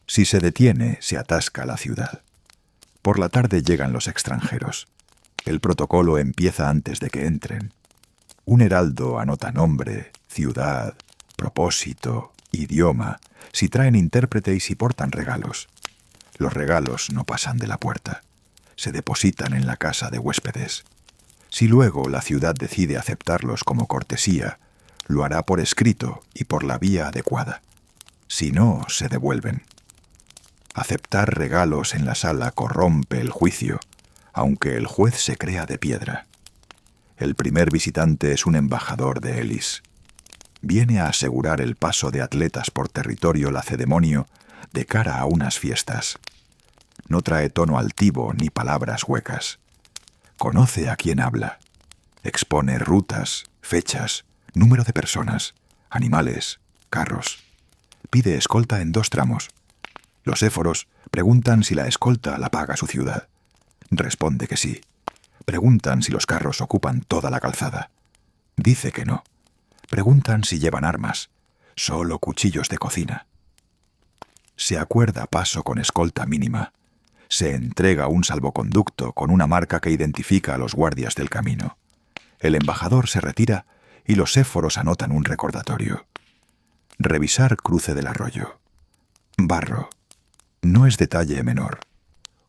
Si se detiene, se atasca la ciudad. Por la tarde llegan los extranjeros. El protocolo empieza antes de que entren. Un heraldo anota nombre, ciudad, propósito, idioma, si traen intérprete y si portan regalos. Los regalos no pasan de la puerta. Se depositan en la casa de huéspedes. Si luego la ciudad decide aceptarlos como cortesía, lo hará por escrito y por la vía adecuada. Si no, se devuelven. Aceptar regalos en la sala corrompe el juicio, aunque el juez se crea de piedra. El primer visitante es un embajador de Elis. Viene a asegurar el paso de atletas por territorio lacedemonio de cara a unas fiestas. No trae tono altivo ni palabras huecas. Conoce a quién habla. Expone rutas, fechas, número de personas, animales, carros. Pide escolta en 2 tramos. Los éforos preguntan si la escolta la paga su ciudad. Responde que sí. Preguntan si los carros ocupan toda la calzada. Dice que no. Preguntan si llevan armas. Solo cuchillos de cocina. Se acuerda paso con escolta mínima. Se entrega un salvoconducto con una marca que identifica a los guardias del camino. El embajador se retira y los éforos anotan un recordatorio. Revisar cruce del arroyo. Barro. No es detalle menor.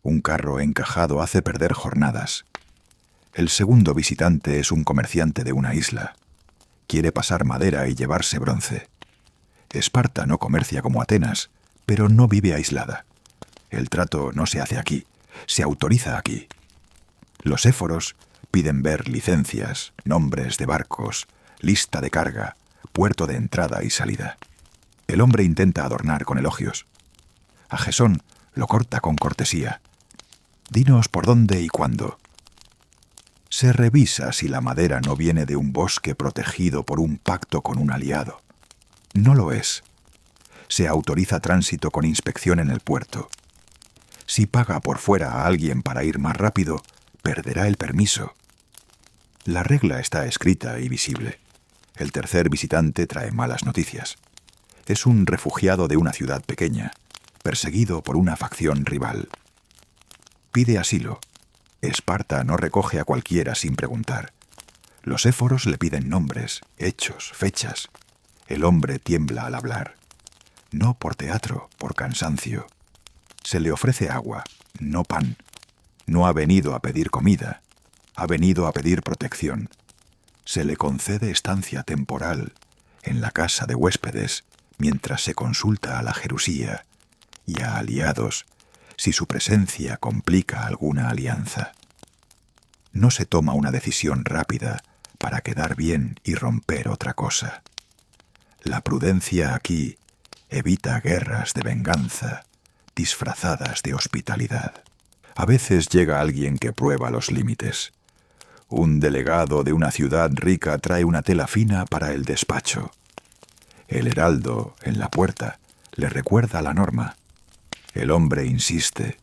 Un carro encajado hace perder jornadas. El segundo visitante es un comerciante de una isla. Quiere pasar madera y llevarse bronce. Esparta no comercia como Atenas, pero no vive aislada. El trato no se hace aquí, se autoriza aquí. Los éforos piden ver licencias, nombres de barcos, lista de carga, puerto de entrada y salida. El hombre intenta adornar con elogios. A Gesón lo corta con cortesía. Dinos por dónde y cuándo. Se revisa si la madera no viene de un bosque protegido por un pacto con un aliado. No lo es. Se autoriza tránsito con inspección en el puerto. Si paga por fuera a alguien para ir más rápido, perderá el permiso. La regla está escrita y visible. El tercer visitante trae malas noticias. Es un refugiado de una ciudad pequeña, perseguido por una facción rival. Pide asilo. Esparta no recoge a cualquiera sin preguntar. Los éforos le piden nombres, hechos, fechas. El hombre tiembla al hablar. No por teatro, por cansancio. Se le ofrece agua, no pan. No ha venido a pedir comida, ha venido a pedir protección. Se le concede estancia temporal en la casa de huéspedes mientras se consulta a la Jerusía y a aliados si su presencia complica alguna alianza. No se toma una decisión rápida para quedar bien y romper otra cosa. La prudencia aquí evita guerras de venganza disfrazadas de hospitalidad. A veces llega alguien que prueba los límites. Un delegado de una ciudad rica trae una tela fina para el despacho. El heraldo, en la puerta, le recuerda la norma. El hombre insiste.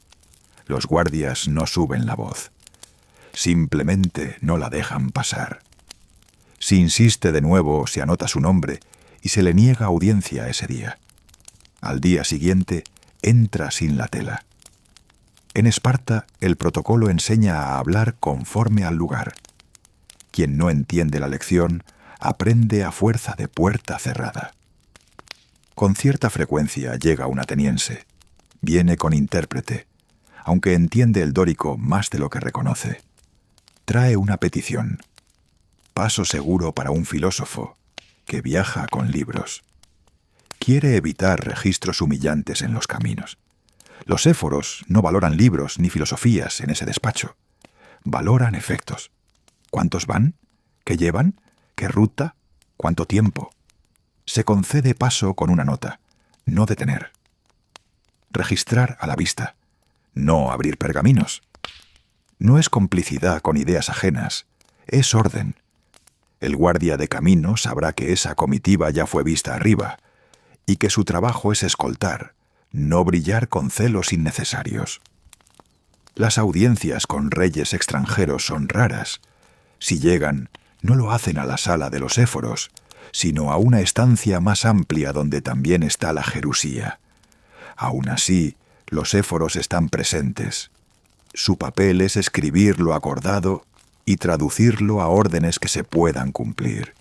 Los guardias no suben la voz. Simplemente no la dejan pasar. Si insiste de nuevo, se anota su nombre y se le niega audiencia ese día. Al día siguiente, entra sin la tela. En Esparta, el protocolo enseña a hablar conforme al lugar. Quien no entiende la lección, aprende a fuerza de puerta cerrada. Con cierta frecuencia llega un ateniense. Viene con intérprete, aunque entiende el dórico más de lo que reconoce. Trae una petición. Paso seguro para un filósofo que viaja con libros. Quiere evitar registros humillantes en los caminos. Los éforos no valoran libros ni filosofías en ese despacho. Valoran efectos. ¿Cuántos van? ¿Qué llevan? ¿Qué ruta? ¿Cuánto tiempo? Se concede paso con una nota. No detener. Registrar a la vista. No abrir pergaminos. No es complicidad con ideas ajenas. Es orden. El guardia de camino sabrá que esa comitiva ya fue vista arriba y que su trabajo es escoltar, no brillar con celos innecesarios. Las audiencias con reyes extranjeros son raras. Si llegan, no lo hacen a la sala de los éforos, sino a una estancia más amplia donde también está la Jerusía. Aún así, los éforos están presentes. Su papel es escribir lo acordado y traducirlo a órdenes que se puedan cumplir.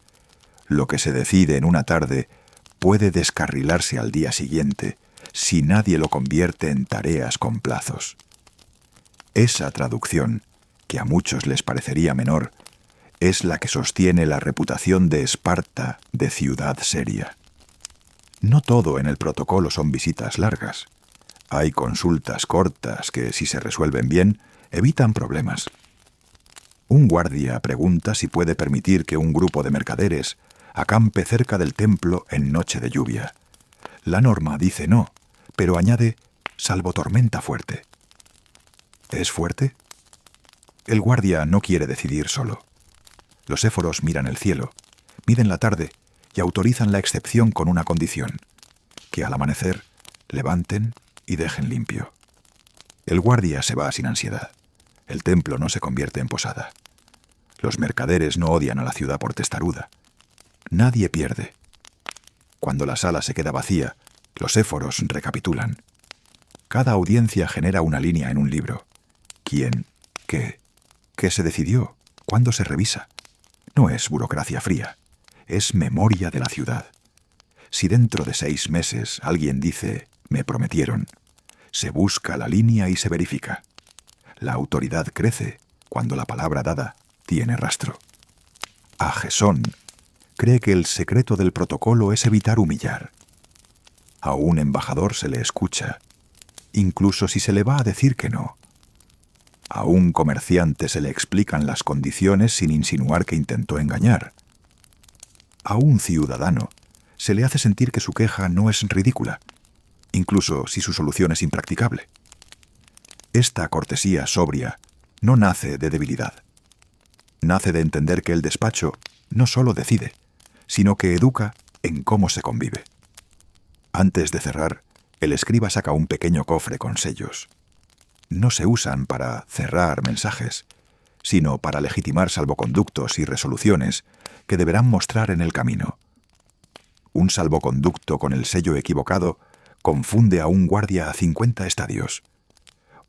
Lo que se decide en una tarde puede descarrilarse al día siguiente si nadie lo convierte en tareas con plazos. Esa traducción, que a muchos les parecería menor, es la que sostiene la reputación de Esparta de ciudad seria. No todo en el protocolo son visitas largas. Hay consultas cortas que, si se resuelven bien, evitan problemas. Un guardia pregunta si puede permitir que un grupo de mercaderes acampe cerca del templo en noche de lluvia. La norma dice no, pero añade, salvo tormenta fuerte. ¿Es fuerte? El guardia no quiere decidir solo. Los éforos miran el cielo, miden la tarde y autorizan la excepción con una condición: que al amanecer levanten y dejen limpio. El guardia se va sin ansiedad. El templo no se convierte en posada. Los mercaderes no odian a la ciudad por testaruda. Nadie pierde. Cuando la sala se queda vacía, los éforos recapitulan. Cada audiencia genera una línea en un libro. ¿Quién? ¿Qué? ¿Qué se decidió? ¿Cuándo se revisa? No es burocracia fría, es memoria de la ciudad. Si dentro de 6 meses alguien dice, me prometieron, se busca la línea y se verifica. La autoridad crece cuando la palabra dada tiene rastro. A Gesón cree que el secreto del protocolo es evitar humillar. A un embajador se le escucha, incluso si se le va a decir que no. A un comerciante se le explican las condiciones sin insinuar que intentó engañar. A un ciudadano se le hace sentir que su queja no es ridícula, incluso si su solución es impracticable. Esta cortesía sobria no nace de debilidad. Nace de entender que el despacho no solo decide, sino que educa en cómo se convive. Antes de cerrar, el escriba saca un pequeño cofre con sellos. No se usan para cerrar mensajes, sino para legitimar salvoconductos y resoluciones que deberán mostrar en el camino. Un salvoconducto con el sello equivocado confunde a un guardia a 50 estadios.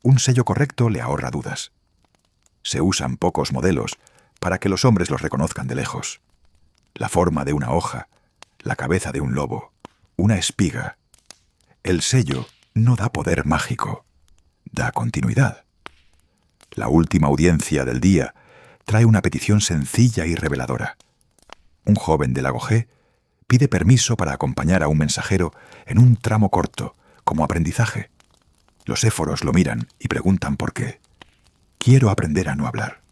Un sello correcto le ahorra dudas. Se usan pocos modelos para que los hombres los reconozcan de lejos. La forma de una hoja, la cabeza de un lobo, una espiga. El sello no da poder mágico, da continuidad. La última audiencia del día trae una petición sencilla y reveladora. Un joven de Lago G pide permiso para acompañar a un mensajero en un tramo corto, como aprendizaje. Los éforos lo miran y preguntan por qué. Quiero aprender a no hablar.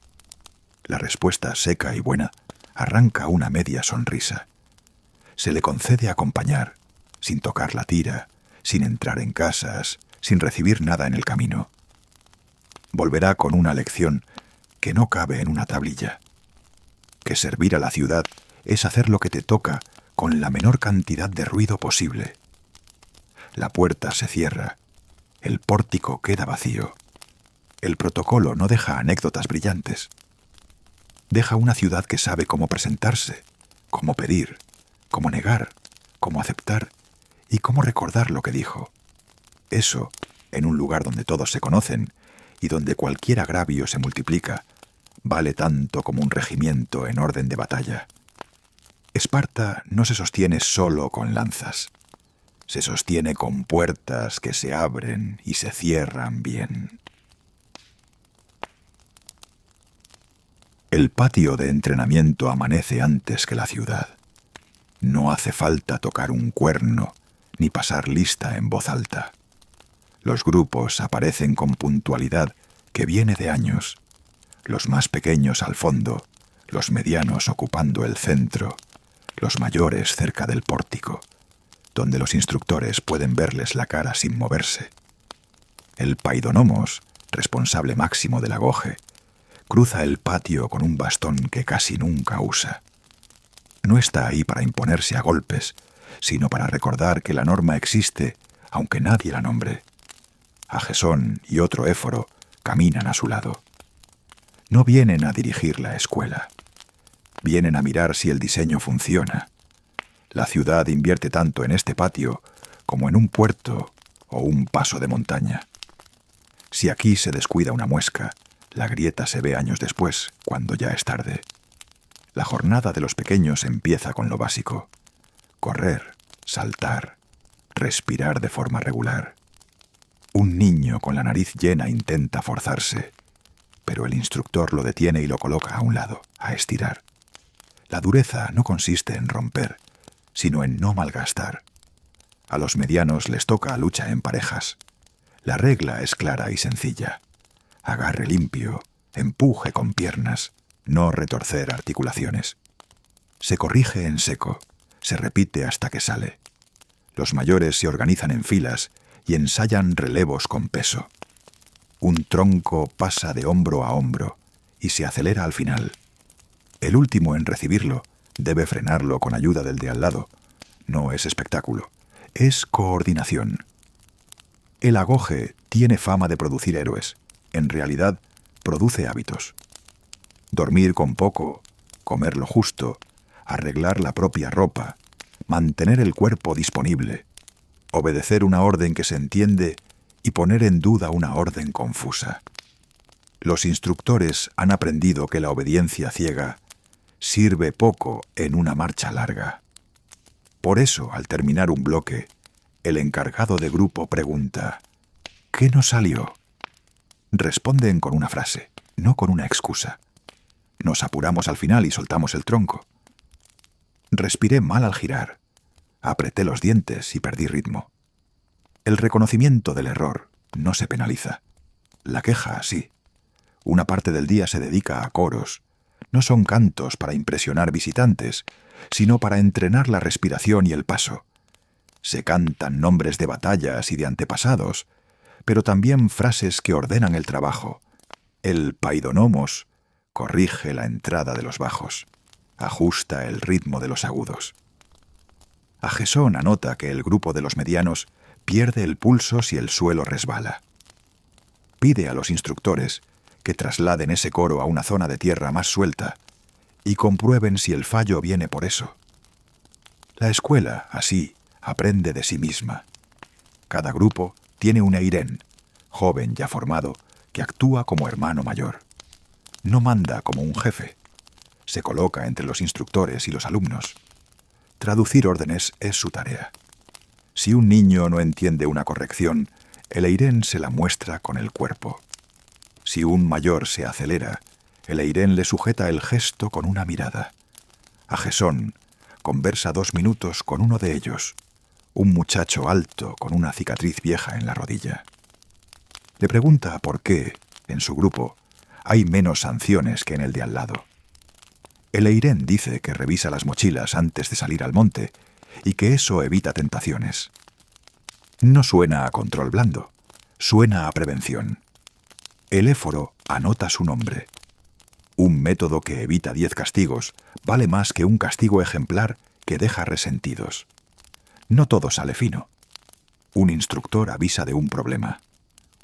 La respuesta seca y buena arranca una media sonrisa. Se le concede acompañar, sin tocar la tira, sin entrar en casas, sin recibir nada en el camino. Volverá con una lección que no cabe en una tablilla. Que servir a la ciudad es hacer lo que te toca con la menor cantidad de ruido posible. La puerta se cierra, el pórtico queda vacío. El protocolo no deja anécdotas brillantes. Deja una ciudad que sabe cómo presentarse, cómo pedir, cómo negar, cómo aceptar y cómo recordar lo que dijo. Eso, en un lugar donde todos se conocen y donde cualquier agravio se multiplica, vale tanto como un regimiento en orden de batalla. Esparta no se sostiene solo con lanzas. Se sostiene con puertas que se abren y se cierran bien. El patio de entrenamiento amanece antes que la ciudad. No hace falta tocar un cuerno ni pasar lista en voz alta. Los grupos aparecen con puntualidad que viene de años. Los más pequeños al fondo, los medianos ocupando el centro, los mayores cerca del pórtico, donde los instructores pueden verles la cara sin moverse. El paidonomos, responsable máximo de la goje, cruza el patio con un bastón que casi nunca usa. No está ahí para imponerse a golpes, sino para recordar que la norma existe, aunque nadie la nombre. Agesón y otro éforo caminan a su lado. No vienen a dirigir la escuela. Vienen a mirar si el diseño funciona. La ciudad invierte tanto en este patio como en un puerto o un paso de montaña. Si aquí se descuida una muesca, la grieta se ve años después, cuando ya es tarde. La jornada de los pequeños empieza con lo básico: correr, saltar, respirar de forma regular. Un niño con la nariz llena intenta forzarse, pero el instructor lo detiene y lo coloca a un lado, a estirar. La dureza no consiste en romper, sino en no malgastar. A los medianos les toca lucha en parejas. La regla es clara y sencilla: agarre limpio, empuje con piernas, no retorcer articulaciones. Se corrige en seco, se repite hasta que sale. Los mayores se organizan en filas y ensayan relevos con peso. Un tronco pasa de hombro a hombro y se acelera al final. El último en recibirlo debe frenarlo con ayuda del de al lado. No es espectáculo, es coordinación. El agoge tiene fama de producir héroes. En realidad, produce hábitos. Dormir con poco, comer lo justo, arreglar la propia ropa, mantener el cuerpo disponible, obedecer una orden que se entiende y poner en duda una orden confusa. Los instructores han aprendido que la obediencia ciega sirve poco en una marcha larga. Por eso, al terminar un bloque, el encargado de grupo pregunta: ¿qué nos salió? Responden con una frase, no con una excusa. Nos apuramos al final y soltamos el tronco. Respiré mal al girar. Apreté los dientes y perdí ritmo. El reconocimiento del error no se penaliza. La queja, sí. Una parte del día se dedica a coros. No son cantos para impresionar visitantes, sino para entrenar la respiración y el paso. Se cantan nombres de batallas y de antepasados, pero también frases que ordenan el trabajo. El paidonomos corrige la entrada de los bajos, ajusta el ritmo de los agudos. Agesón anota que el grupo de los medianos pierde el pulso si el suelo resbala. Pide a los instructores que trasladen ese coro a una zona de tierra más suelta y comprueben si el fallo viene por eso. La escuela, así, aprende de sí misma. Cada grupo tiene un eirén, joven ya formado, que actúa como hermano mayor. No manda como un jefe. Se coloca entre los instructores y los alumnos. Traducir órdenes es su tarea. Si un niño no entiende una corrección, el eirén se la muestra con el cuerpo. Si un mayor se acelera, el eirén le sujeta el gesto con una mirada. Agesón conversa 2 minutos con uno de ellos, un muchacho alto con una cicatriz vieja en la rodilla. Le pregunta por qué, en su grupo, hay menos sanciones que en el de al lado. El eirén dice que revisa las mochilas antes de salir al monte y que eso evita tentaciones. No suena a control blando, suena a prevención. El éforo anota su nombre. Un método que evita 10 castigos vale más que un castigo ejemplar que deja resentidos. No todo sale fino. Un instructor avisa de un problema.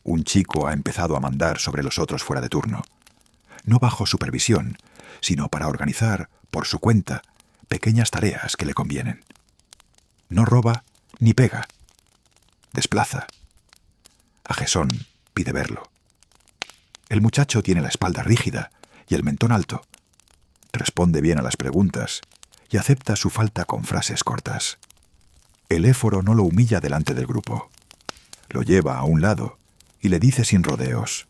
Un chico ha empezado a mandar sobre los otros fuera de turno. No bajo supervisión, sino para organizar, por su cuenta, pequeñas tareas que le convienen. No roba ni pega. Desplaza. Agesón pide verlo. El muchacho tiene la espalda rígida y el mentón alto. Responde bien a las preguntas y acepta su falta con frases cortas. El éforo no lo humilla delante del grupo. Lo lleva a un lado y le dice sin rodeos: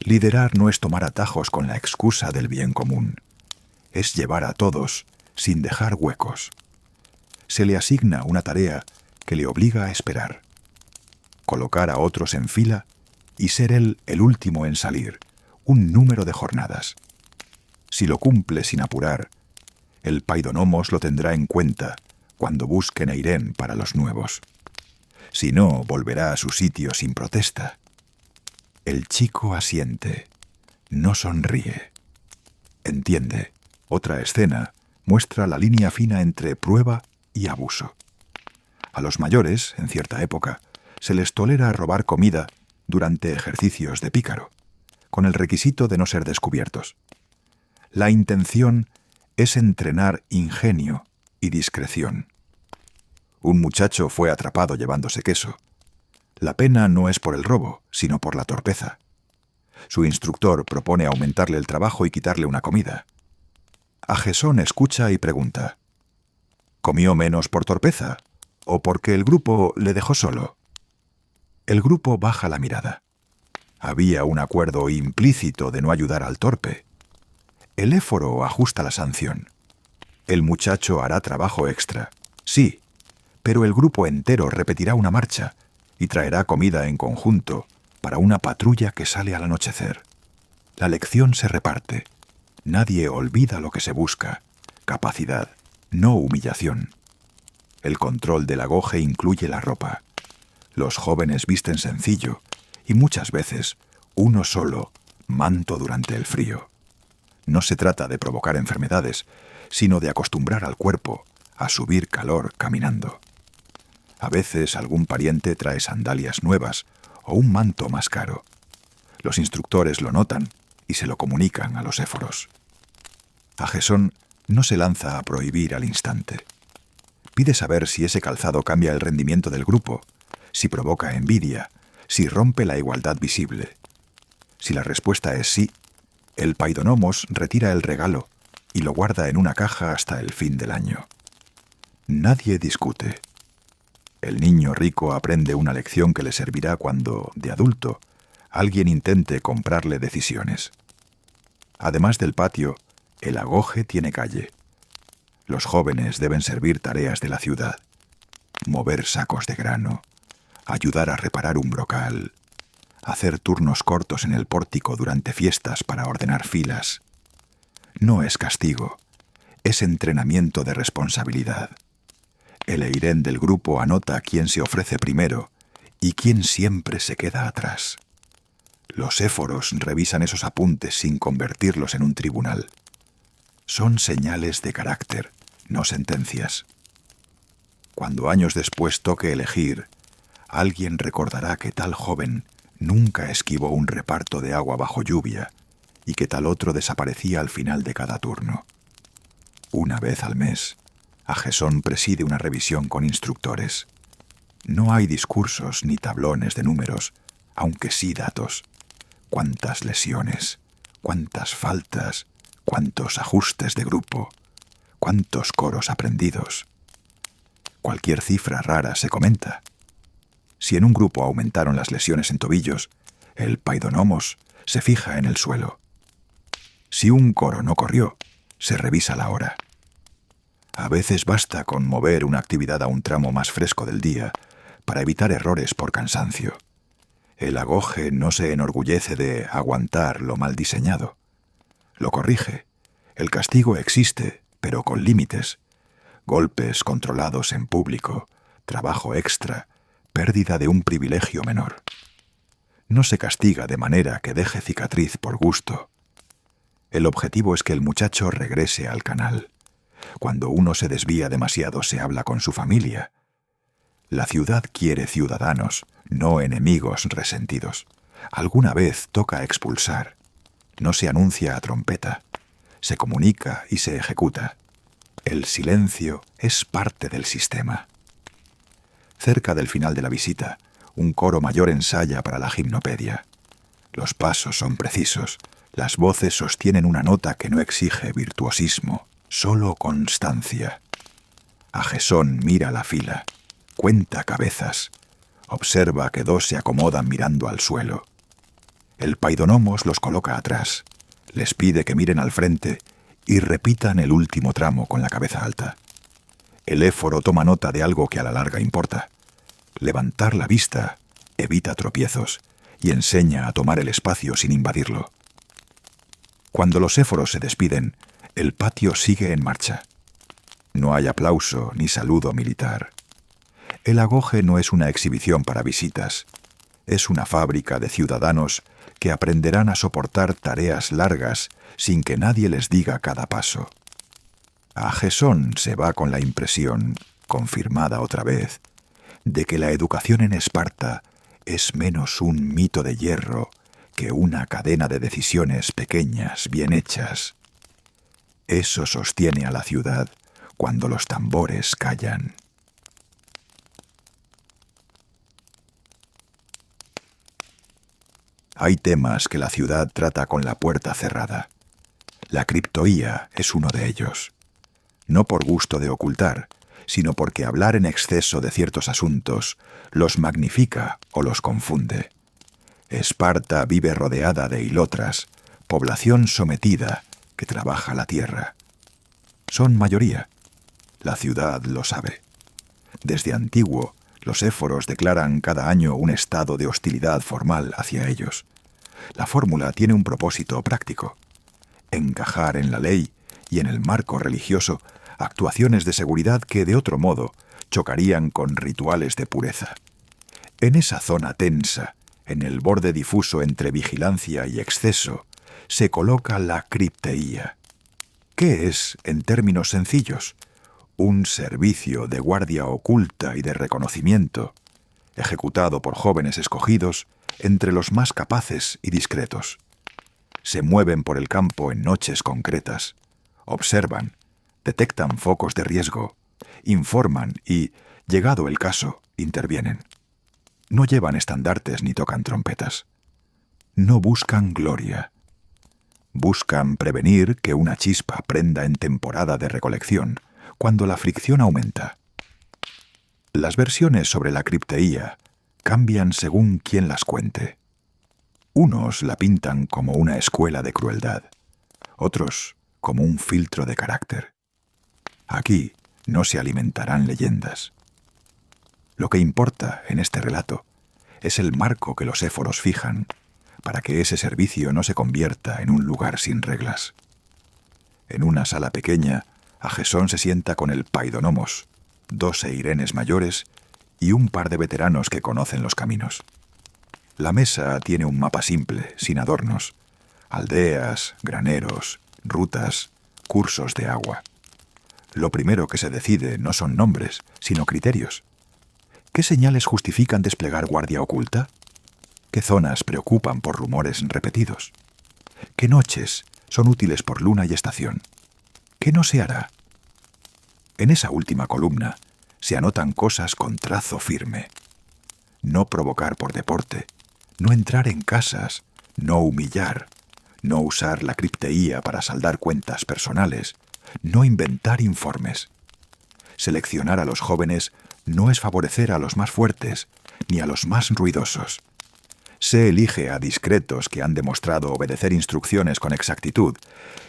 liderar no es tomar atajos con la excusa del bien común. Es llevar a todos sin dejar huecos. Se le asigna una tarea que le obliga a esperar. Colocar a otros en fila y ser él el último en salir, un número de jornadas. Si lo cumple sin apurar, el paidonomos lo tendrá en cuenta cuando busquen eirén para los nuevos. Si no, volverá a su sitio sin protesta. El chico asiente, no sonríe. Entiende. Otra escena muestra la línea fina entre prueba y abuso. A los mayores, en cierta época, se les tolera robar comida durante ejercicios de pícaro, con el requisito de no ser descubiertos. La intención es entrenar ingenio y discreción. Un muchacho fue atrapado llevándose queso. La pena no es por el robo, sino por la torpeza. Su instructor propone aumentarle el trabajo y quitarle una comida. Agesón escucha y pregunta: ¿comió menos por torpeza o porque el grupo le dejó solo? El grupo baja la mirada. Había un acuerdo implícito de no ayudar al torpe. El éforo ajusta la sanción. El muchacho hará trabajo extra, sí, pero el grupo entero repetirá una marcha y traerá comida en conjunto para una patrulla que sale al anochecer. La lección se reparte. Nadie olvida lo que se busca: capacidad, no humillación. El control del agoge incluye la ropa. Los jóvenes visten sencillo y muchas veces uno solo, manto durante el frío. No se trata de provocar enfermedades, sino de acostumbrar al cuerpo a subir calor caminando. A veces algún pariente trae sandalias nuevas o un manto más caro. Los instructores lo notan y se lo comunican a los éforos. Agesón no se lanza a prohibir al instante. Pide saber si ese calzado cambia el rendimiento del grupo, si provoca envidia, si rompe la igualdad visible. Si la respuesta es sí, el paidonomos retira el regalo y lo guarda en una caja hasta el fin del año. Nadie discute. El niño rico aprende una lección que le servirá cuando, de adulto, alguien intente comprarle decisiones. Además del patio, el agoge tiene calle. Los jóvenes deben servir tareas de la ciudad: mover sacos de grano, ayudar a reparar un brocal, hacer turnos cortos en el pórtico durante fiestas para ordenar filas. No es castigo, es entrenamiento de responsabilidad. El eirén del grupo anota quién se ofrece primero y quién siempre se queda atrás. Los éforos revisan esos apuntes sin convertirlos en un tribunal. Son señales de carácter, no sentencias. Cuando años después toque elegir, alguien recordará que tal joven nunca esquivó un reparto de agua bajo lluvia y que tal otro desaparecía al final de cada turno. Una vez al mes, Agesón preside una revisión con instructores. No hay discursos ni tablones de números, aunque sí datos. Cuántas lesiones, cuántas faltas, cuántos ajustes de grupo, cuántos coros aprendidos. Cualquier cifra rara se comenta. Si en un grupo aumentaron las lesiones en tobillos, el paidonomos se fija en el suelo. Si un coro no corrió, se revisa la hora. A veces basta con mover una actividad a un tramo más fresco del día para evitar errores por cansancio. El agoge no se enorgullece de aguantar lo mal diseñado. Lo corrige. El castigo existe, pero con límites. Golpes controlados en público, trabajo extra, pérdida de un privilegio menor. No se castiga de manera que deje cicatriz por gusto. El objetivo es que el muchacho regrese al canal. Cuando uno se desvía demasiado se habla con su familia. La ciudad quiere ciudadanos, no enemigos resentidos. Alguna vez toca expulsar. No se anuncia a trompeta. Se comunica y se ejecuta. El silencio es parte del sistema. Cerca del final de la visita, un coro mayor ensaya para la gimnopedia. Los pasos son precisos. Las voces sostienen una nota que no exige virtuosismo, solo constancia. Agesón mira la fila, cuenta cabezas, observa que dos se acomodan mirando al suelo. El paidonomos los coloca atrás, les pide que miren al frente y repitan el último tramo con la cabeza alta. El éforo toma nota de algo que a la larga importa. Levantar la vista evita tropiezos y enseña a tomar el espacio sin invadirlo. Cuando los éforos se despiden, el patio sigue en marcha. No hay aplauso ni saludo militar. El agoge no es una exhibición para visitas. Es una fábrica de ciudadanos que aprenderán a soportar tareas largas sin que nadie les diga cada paso. Agesón se va con la impresión, confirmada otra vez, de que la educación en Esparta es menos un mito de hierro que una cadena de decisiones pequeñas bien hechas. Eso sostiene a la ciudad cuando los tambores callan. Hay temas que la ciudad trata con la puerta cerrada. La criptoía es uno de ellos. No por gusto de ocultar, sino porque hablar en exceso de ciertos asuntos los magnifica o los confunde. Esparta vive rodeada de ilotras, población sometida que trabaja la tierra. Son mayoría. La ciudad lo sabe. Desde antiguo, los éforos declaran cada año un estado de hostilidad formal hacia ellos. La fórmula tiene un propósito práctico: encajar en la ley y en el marco religioso actuaciones de seguridad que de otro modo chocarían con rituales de pureza. En esa zona tensa, en el borde difuso entre vigilancia y exceso, se coloca la cripteía. ¿Qué es, en términos sencillos? Un servicio de guardia oculta y de reconocimiento, ejecutado por jóvenes escogidos entre los más capaces y discretos. Se mueven por el campo en noches concretas, observan, detectan focos de riesgo, informan y, llegado el caso, intervienen. No llevan estandartes ni tocan trompetas. No buscan gloria. Buscan prevenir que una chispa prenda en temporada de recolección, cuando la fricción aumenta. Las versiones sobre la cripteía cambian según quien las cuente. Unos la pintan como una escuela de crueldad, otros como un filtro de carácter. Aquí no se alimentarán leyendas. Lo que importa en este relato es el marco que los éforos fijan para que ese servicio no se convierta en un lugar sin reglas. En una sala pequeña, Agesón se sienta con el paidonomos, 2 eirenes mayores y un par de veteranos que conocen los caminos. La mesa tiene un mapa simple, sin adornos: aldeas, graneros, rutas, cursos de agua. Lo primero que se decide no son nombres, sino criterios. ¿Qué señales justifican desplegar guardia oculta? ¿Qué zonas preocupan por rumores repetidos? ¿Qué noches son útiles por luna y estación? ¿Qué no se hará? En esa última columna se anotan cosas con trazo firme. No provocar por deporte, no entrar en casas, no humillar, no usar la cripteía para saldar cuentas personales, no inventar informes. Seleccionar a los jóvenes no es favorecer a los más fuertes ni a los más ruidosos. Se elige a discretos que han demostrado obedecer instrucciones con exactitud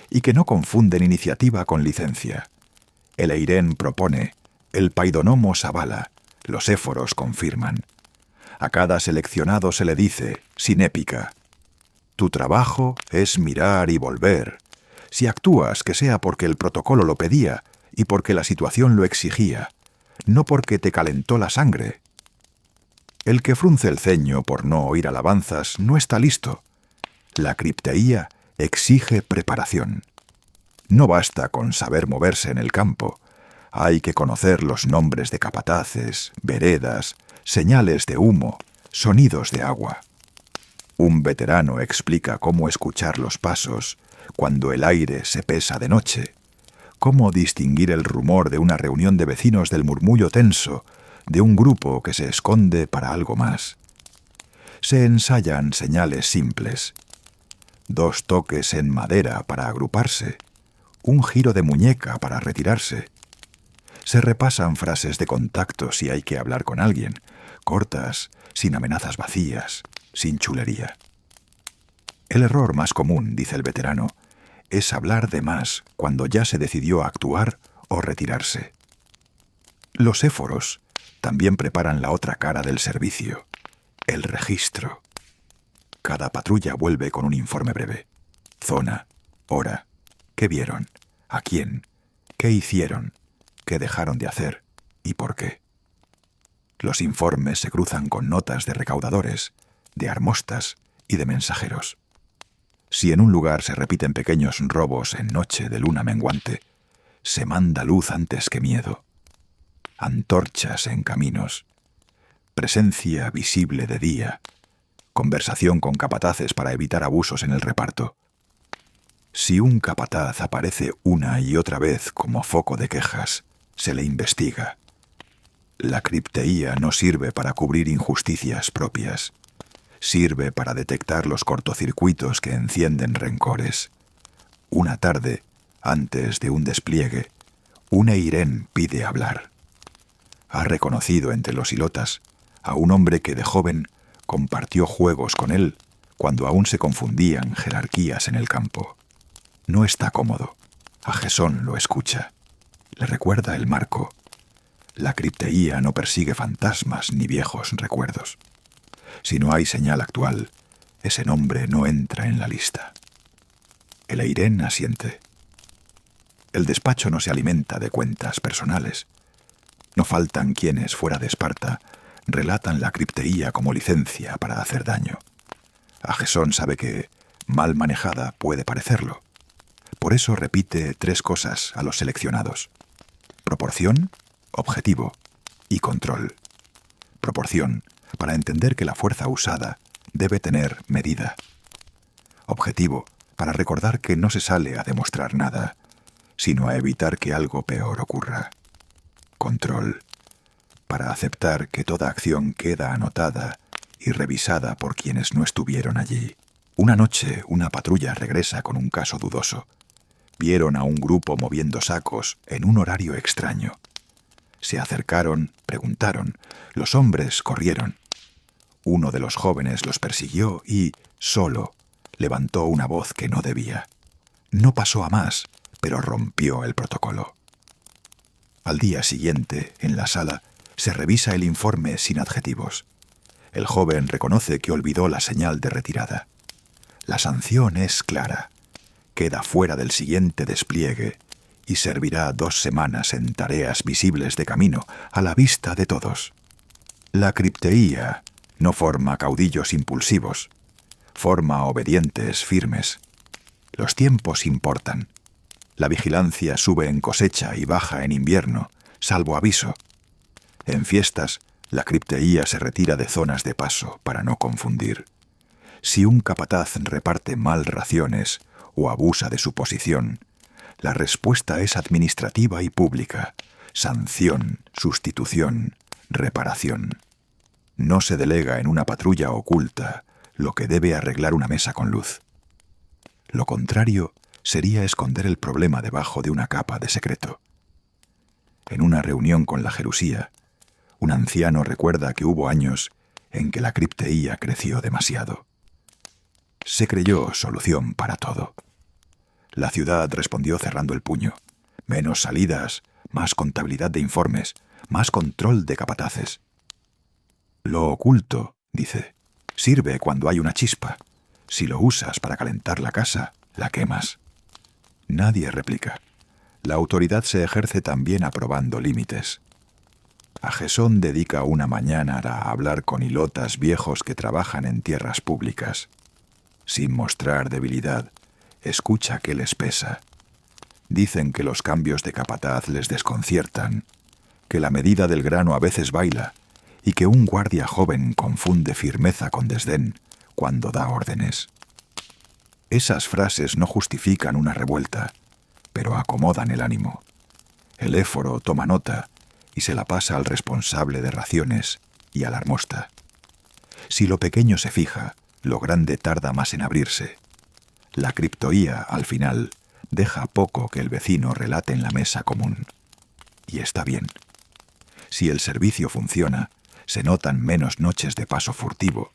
y que no confunden iniciativa con licencia. El Eirén propone, el Paidonomos avala, los éforos confirman. A cada seleccionado se le dice, sin épica, tu trabajo es mirar y volver. Si actúas, que sea porque el protocolo lo pedía y porque la situación lo exigía, no porque te calentó la sangre. El que frunce el ceño por no oír alabanzas no está listo. La cripteía exige preparación. No basta con saber moverse en el campo. Hay que conocer los nombres de capataces, veredas, señales de humo, sonidos de agua. Un veterano explica cómo escuchar los pasos cuando el aire se pesa de noche, cómo distinguir el rumor de una reunión de vecinos del murmullo tenso de un grupo que se esconde para algo más. Se ensayan señales simples. 2 toques en madera para agruparse, un giro de muñeca para retirarse. Se repasan frases de contacto si hay que hablar con alguien, cortas, sin amenazas vacías, sin chulería. El error más común, dice el veterano, es hablar de más cuando ya se decidió a actuar o retirarse. Los éforos también preparan la otra cara del servicio, el registro. Cada patrulla vuelve con un informe breve. Zona, hora, qué vieron, a quién, qué hicieron, qué dejaron de hacer y por qué. Los informes se cruzan con notas de recaudadores, de armostas y de mensajeros. Si en un lugar se repiten pequeños robos en noche de luna menguante, se manda luz antes que miedo. Antorchas en caminos, presencia visible de día, conversación con capataces para evitar abusos en el reparto. Si un capataz aparece una y otra vez como foco de quejas, se le investiga. La cripteía no sirve para cubrir injusticias propias. Sirve para detectar los cortocircuitos que encienden rencores. Una tarde, antes de un despliegue, un Eirén pide hablar. Ha reconocido entre los ilotas a un hombre que de joven compartió juegos con él cuando aún se confundían jerarquías en el campo. No está cómodo. A Gesón lo escucha. Le recuerda el marco. La cripteía no persigue fantasmas ni viejos recuerdos. Si no hay señal actual, ese nombre no entra en la lista. El Eirén asiente. El despacho no se alimenta de cuentas personales. No faltan quienes, fuera de Esparta, relatan la cripteía como licencia para hacer daño. A Gesón sabe que, mal manejada, puede parecerlo. Por eso repite 3 cosas a los seleccionados: proporción, objetivo y control. Proporción, para entender que la fuerza usada debe tener medida. Objetivo, para recordar que no se sale a demostrar nada, sino a evitar que algo peor ocurra. Control, para aceptar que toda acción queda anotada y revisada por quienes no estuvieron allí. Una noche, una patrulla regresa con un caso dudoso. Vieron a un grupo moviendo sacos en un horario extraño. Se acercaron, preguntaron. Los hombres corrieron. Uno de los jóvenes los persiguió y, solo, levantó una voz que no debía. No pasó a más, pero rompió el protocolo. Al día siguiente, en la sala, se revisa el informe sin adjetivos. El joven reconoce que olvidó la señal de retirada. La sanción es clara. Queda fuera del siguiente despliegue y servirá 2 semanas en tareas visibles de camino a la vista de todos. La cripteía no forma caudillos impulsivos, forma obedientes firmes. Los tiempos importan. La vigilancia sube en cosecha y baja en invierno, salvo aviso. En fiestas, la cripteía se retira de zonas de paso para no confundir. Si un capataz reparte mal raciones o abusa de su posición, la respuesta es administrativa y pública: sanción, sustitución, reparación. No se delega en una patrulla oculta lo que debe arreglar una mesa con luz. Lo contrario sería esconder el problema debajo de una capa de secreto. En una reunión con la Jerusía, un anciano recuerda que hubo años en que la cripteía creció demasiado. Se creyó solución para todo. La ciudad respondió cerrando el puño. Menos salidas, más contabilidad de informes, más control de capataces. Lo oculto, dice, sirve cuando hay una chispa. Si lo usas para calentar la casa, la quemas. Nadie replica. La autoridad se ejerce también aprobando límites. Agesón dedica una mañana a hablar con hilotas viejos que trabajan en tierras públicas. Sin mostrar debilidad, escucha qué les pesa. Dicen que los cambios de capataz les desconciertan, que la medida del grano a veces baila y que un guardia joven confunde firmeza con desdén cuando da órdenes. Esas frases no justifican una revuelta, pero acomodan el ánimo. El éforo toma nota y se la pasa al responsable de raciones y al armosta. Si lo pequeño se fija, lo grande tarda más en abrirse. La criptoía, al final, deja poco que el vecino relate en la mesa común. Y está bien. Si el servicio funciona, se notan menos noches de paso furtivo,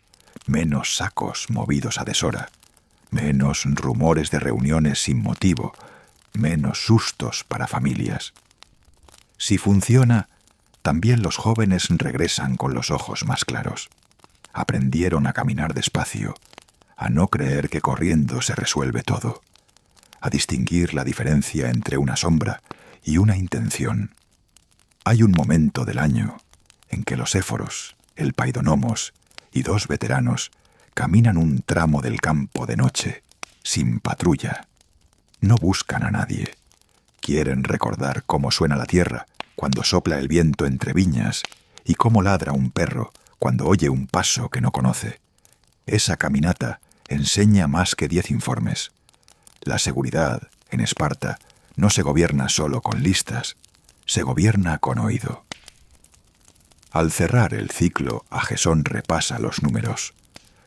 menos sacos movidos a deshora, menos rumores de reuniones sin motivo, menos sustos para familias. Si funciona, también los jóvenes regresan con los ojos más claros. Aprendieron a caminar despacio, a no creer que corriendo se resuelve todo, a distinguir la diferencia entre una sombra y una intención. Hay un momento del año en que los éforos, el paidonomos y 2 veteranos caminan un tramo del campo de noche, sin patrulla. No buscan a nadie. Quieren recordar cómo suena la tierra cuando sopla el viento entre viñas y cómo ladra un perro cuando oye un paso que no conoce. Esa caminata enseña más que 10 informes. La seguridad, en Esparta, no se gobierna solo con listas, se gobierna con oído. Al cerrar el ciclo, Agesón repasa los números.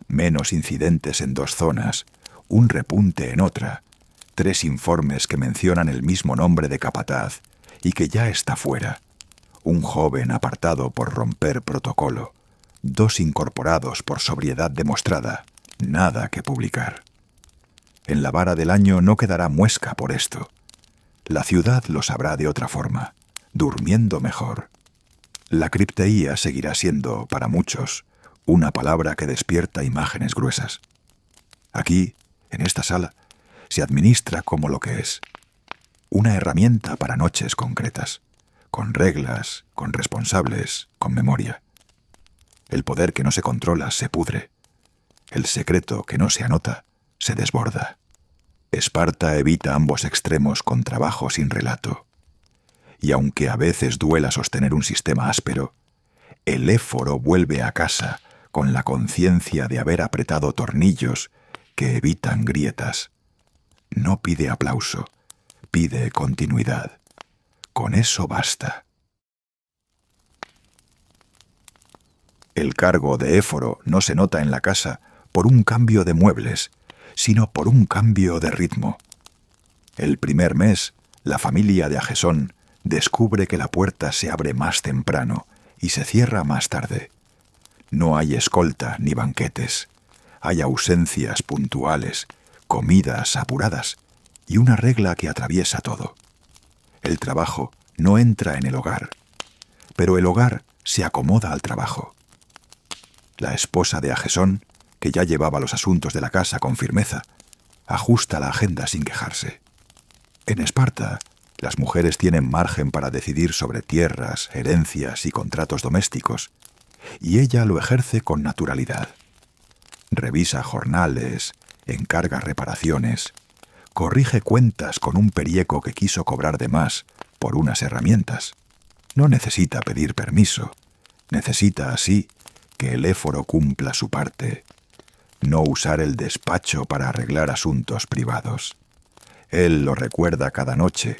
Menos incidentes en 2 zonas, un repunte en otra, 3 informes que mencionan el mismo nombre de capataz y que ya está fuera, un joven apartado por romper protocolo, 2 incorporados por sobriedad demostrada, nada que publicar. En la vara del año no quedará muesca por esto. La ciudad lo sabrá de otra forma, durmiendo mejor. La cripteía seguirá siendo, para muchos, una palabra que despierta imágenes gruesas. Aquí, en esta sala, se administra como lo que es: una herramienta para noches concretas, con reglas, con responsables, con memoria. El poder que no se controla se pudre. El secreto que no se anota se desborda. Esparta evita ambos extremos con trabajo sin relato. Y aunque a veces duela sostener un sistema áspero, el éforo vuelve a casa con la conciencia de haber apretado tornillos que evitan grietas. No pide aplauso, pide continuidad. Con eso basta. El cargo de éforo no se nota en la casa por un cambio de muebles, sino por un cambio de ritmo. El primer mes, la familia de Agesón descubre que la puerta se abre más temprano y se cierra más tarde. No hay escolta ni banquetes. Hay ausencias puntuales, comidas apuradas y una regla que atraviesa todo. El trabajo no entra en el hogar, pero el hogar se acomoda al trabajo. La esposa de Agesón, que ya llevaba los asuntos de la casa con firmeza, ajusta la agenda sin quejarse. En Esparta, las mujeres tienen margen para decidir sobre tierras, herencias y contratos domésticos, y ella lo ejerce con naturalidad. Revisa jornales, encarga reparaciones, corrige cuentas con un perieco que quiso cobrar de más por unas herramientas. No necesita pedir permiso, necesita así que el éforo cumpla su parte. no usar el despacho para arreglar asuntos privados. Él lo recuerda cada noche,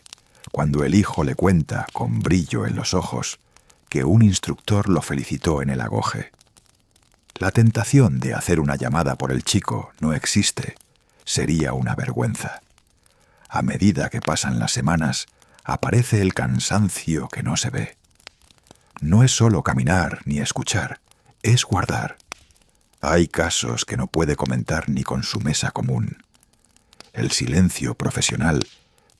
cuando el hijo le cuenta, con brillo en los ojos, que un instructor lo felicitó en el agoge. La tentación de hacer una llamada por el chico no existe, sería una vergüenza. A medida que pasan las semanas, aparece el cansancio que no se ve. No es solo caminar ni escuchar, es guardar. Hay casos que no puede comentar ni con su mesa común. El silencio profesional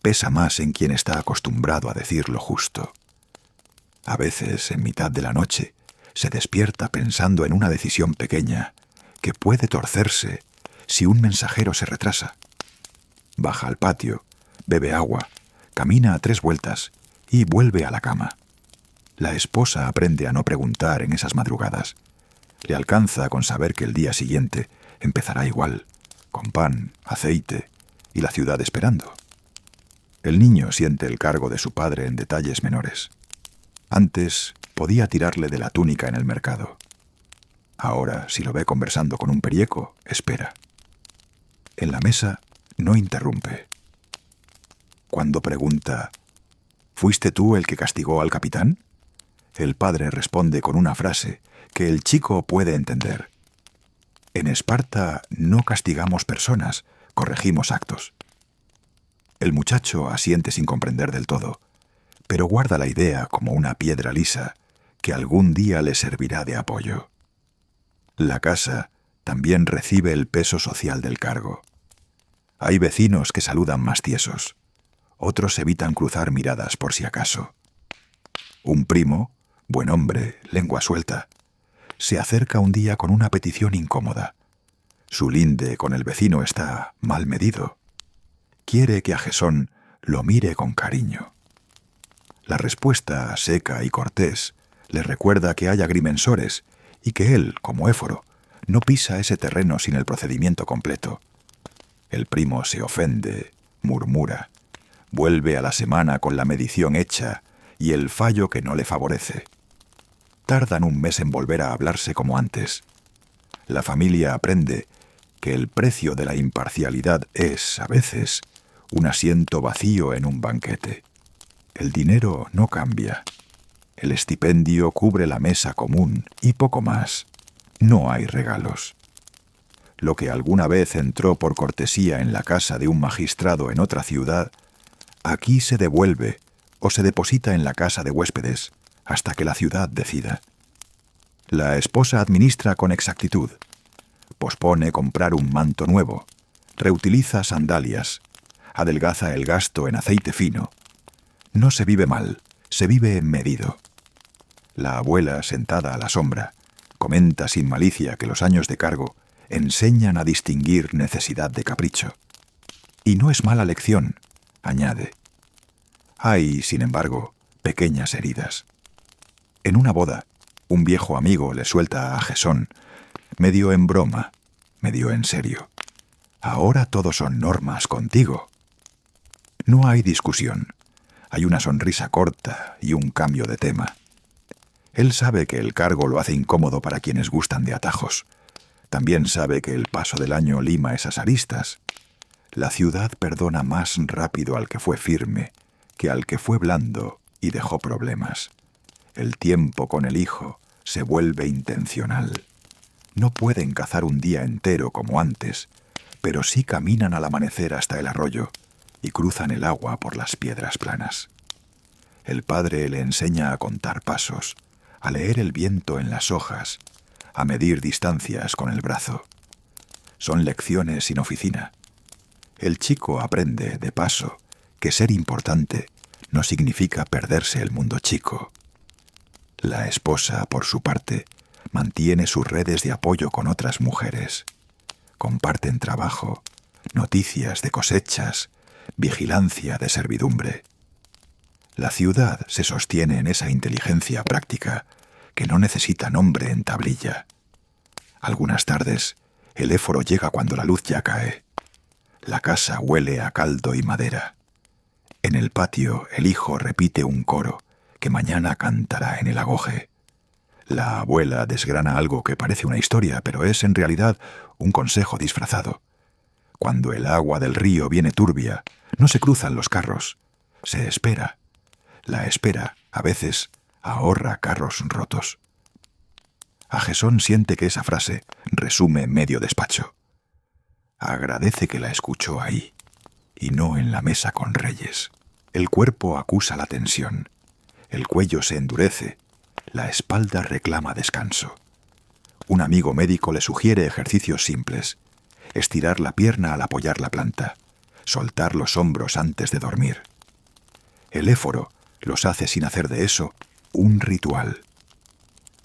pesa más en quien está acostumbrado a decir lo justo. A veces, en mitad de la noche, se despierta pensando en una decisión pequeña que puede torcerse si un mensajero se retrasa. Baja al patio, bebe agua, camina a 3 vueltas y vuelve a la cama. La esposa aprende a no preguntar en esas madrugadas. Le alcanza con saber que el día siguiente empezará igual, con pan, aceite y la ciudad esperando. El niño siente el cargo de su padre en detalles menores. Antes podía tirarle de la túnica en el mercado. Ahora, si lo ve conversando con un perieco, espera. En la mesa no interrumpe. Cuando pregunta, ¿fuiste tú el que castigó al capitán?, el padre responde con una frase que el chico puede entender. En Esparta no castigamos personas, corregimos actos. El muchacho asiente sin comprender del todo, pero guarda la idea como una piedra lisa que algún día le servirá de apoyo. La casa también recibe el peso social del cargo. Hay vecinos que saludan más tiesos, otros evitan cruzar miradas por si acaso. Un primo, buen hombre, lengua suelta, se acerca un día con una petición incómoda. Su linde con el vecino está mal medido. Quiere que a Gesón lo mire con cariño. La respuesta, seca y cortés, le recuerda que hay agrimensores y que él, como Éforo, no pisa ese terreno sin el procedimiento completo. El primo se ofende, murmura, vuelve a la semana con la medición hecha y el fallo que no le favorece. Tardan un mes en volver a hablarse como antes. La familia aprende que el precio de la imparcialidad es, a veces, un asiento vacío en un banquete. El dinero no cambia. El estipendio cubre la mesa común y poco más. No hay regalos. Lo que alguna vez entró por cortesía en la casa de un magistrado en otra ciudad, aquí se devuelve o se deposita en la casa de huéspedes hasta que la ciudad decida. La esposa administra con exactitud. Pospone comprar un manto nuevo, reutiliza sandalias, adelgaza el gasto en aceite fino. No se vive mal, se vive medido. La abuela, sentada a la sombra, comenta sin malicia que los años de cargo enseñan a distinguir necesidad de capricho. Y no es mala lección, añade. Hay, sin embargo, pequeñas heridas. En una boda, un viejo amigo le suelta a Gesón, medio en broma, medio en serio. Ahora todo son normas contigo. No hay discusión. Hay una sonrisa corta y un cambio de tema. Él sabe que el cargo lo hace incómodo para quienes gustan de atajos. También sabe que el paso del año lima esas aristas. La ciudad perdona más rápido al que fue firme que al que fue blando y dejó problemas. El tiempo con el hijo se vuelve intencional. No pueden cazar un día entero como antes, pero sí caminan al amanecer hasta el arroyo y cruzan el agua por las piedras planas. El padre le enseña a contar pasos, a leer el viento en las hojas, a medir distancias con el brazo. Son lecciones sin oficina. El chico aprende, de paso, que ser importante no significa perderse el mundo chico. La esposa, por su parte, mantiene sus redes de apoyo con otras mujeres. Comparten trabajo, noticias de cosechas, vigilancia de servidumbre. La ciudad se sostiene en esa inteligencia práctica que no necesita nombre en tablilla. Algunas tardes, el Éforo llega cuando la luz ya cae. La casa huele a caldo y madera. En el patio, el hijo repite un coro que mañana cantará en el agoge. La abuela desgrana algo que parece una historia, pero es en realidad un consejo disfrazado. Cuando el agua del río viene turbia, no se cruzan los carros, se espera. La espera, a veces, ahorra carros rotos. Agesón siente que esa frase resume medio despacho. Agradece que la escuchó ahí, y no en la mesa con reyes. El cuerpo acusa la tensión, el cuello se endurece, la espalda reclama descanso. Un amigo médico le sugiere ejercicios simples: estirar la pierna al apoyar la planta, soltar los hombros antes de dormir. El éforo los hace, sin hacer de eso, un ritual.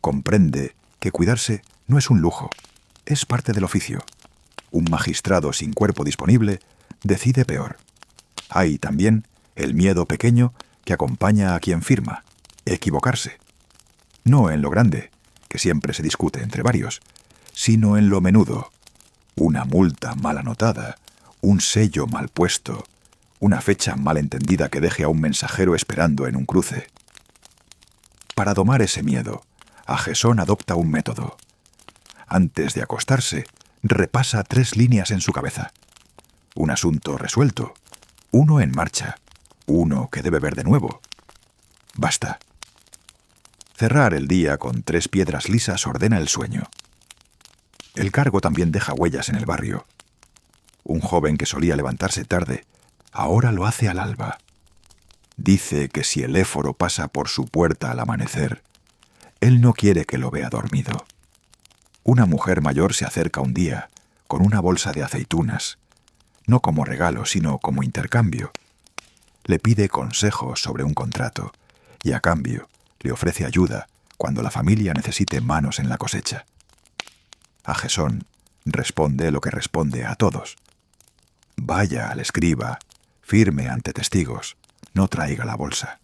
Comprende que cuidarse no es un lujo, es parte del oficio. Un magistrado sin cuerpo disponible decide peor. Hay también el miedo pequeño que acompaña a quien firma: equivocarse. No en lo grande, que siempre se discute entre varios, sino en lo menudo. Una multa mal anotada, un sello mal puesto, una fecha mal entendida que deje a un mensajero esperando en un cruce. Para domar ese miedo, Agesón adopta un método. Antes de acostarse, repasa 3 líneas en su cabeza. Un asunto resuelto, uno en marcha, uno que debe ver de nuevo. Basta. Cerrar el día con 3 piedras lisas ordena el sueño. El cargo también deja huellas en el barrio. Un joven que solía levantarse tarde, ahora lo hace al alba. Dice que si el éforo pasa por su puerta al amanecer, él no quiere que lo vea dormido. Una mujer mayor se acerca un día con una bolsa de aceitunas, no como regalo, sino como intercambio. Le pide consejos sobre un contrato y a cambio le ofrece ayuda cuando la familia necesite manos en la cosecha. Agesón responde lo que responde a todos: vaya al escriba, firme ante testigos, no traiga la bolsa.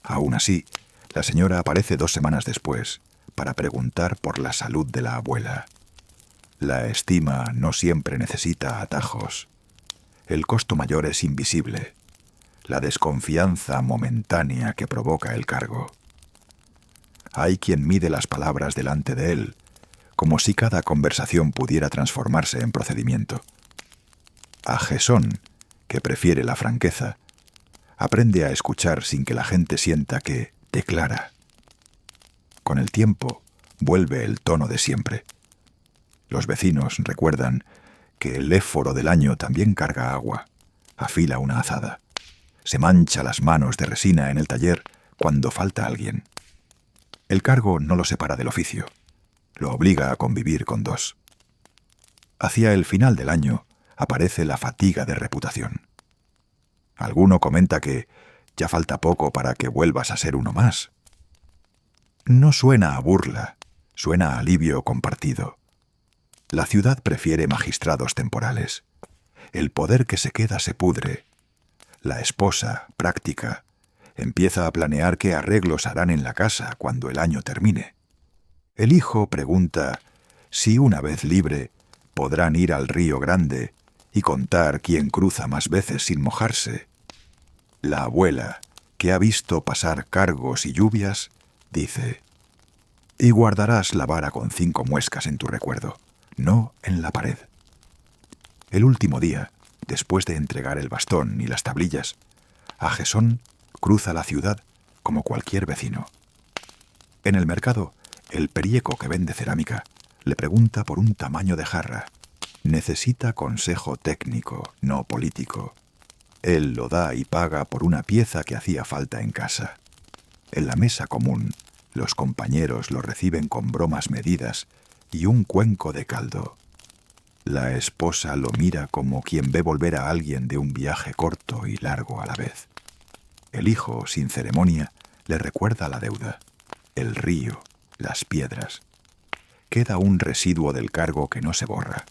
Aún así, la señora aparece 2 semanas después para preguntar por la salud de la abuela. La estima no siempre necesita atajos. El costo mayor es invisible, la desconfianza momentánea que provoca el cargo. Hay quien mide las palabras delante de él, como si cada conversación pudiera transformarse en procedimiento. Agesón, que prefiere la franqueza, aprende a escuchar sin que la gente sienta que declara. Con el tiempo, vuelve el tono de siempre. Los vecinos recuerdan que el éforo del año también carga agua, afila una azada, se mancha las manos de resina en el taller cuando falta alguien. El cargo no lo separa del oficio, lo obliga a convivir con 2. Hacia el final del año aparece la fatiga de reputación. Alguno comenta que ya falta poco para que vuelvas a ser uno más. No suena a burla, suena a alivio compartido. La ciudad prefiere magistrados temporales. El poder que se queda se pudre. La esposa, práctica, empieza a planear qué arreglos harán en la casa cuando el año termine. El hijo pregunta si una vez libre podrán ir al río Grande y contar quién cruza más veces sin mojarse. La abuela, que ha visto pasar cargos y lluvias, dice: y guardarás la vara con 5 muescas en tu recuerdo, no en la pared. El último día, después de entregar el bastón y las tablillas, Agesón cruza la ciudad como cualquier vecino. En el mercado, el perieco que vende cerámica le pregunta por un tamaño de jarra. Necesita consejo técnico, no político. Él lo da y paga por una pieza que hacía falta en casa. En la mesa común, los compañeros lo reciben con bromas medidas y un cuenco de caldo. La esposa lo mira como quien ve volver a alguien de un viaje corto y largo a la vez. El hijo, sin ceremonia, le recuerda la deuda, el río, las piedras. Queda un residuo del cargo que no se borra.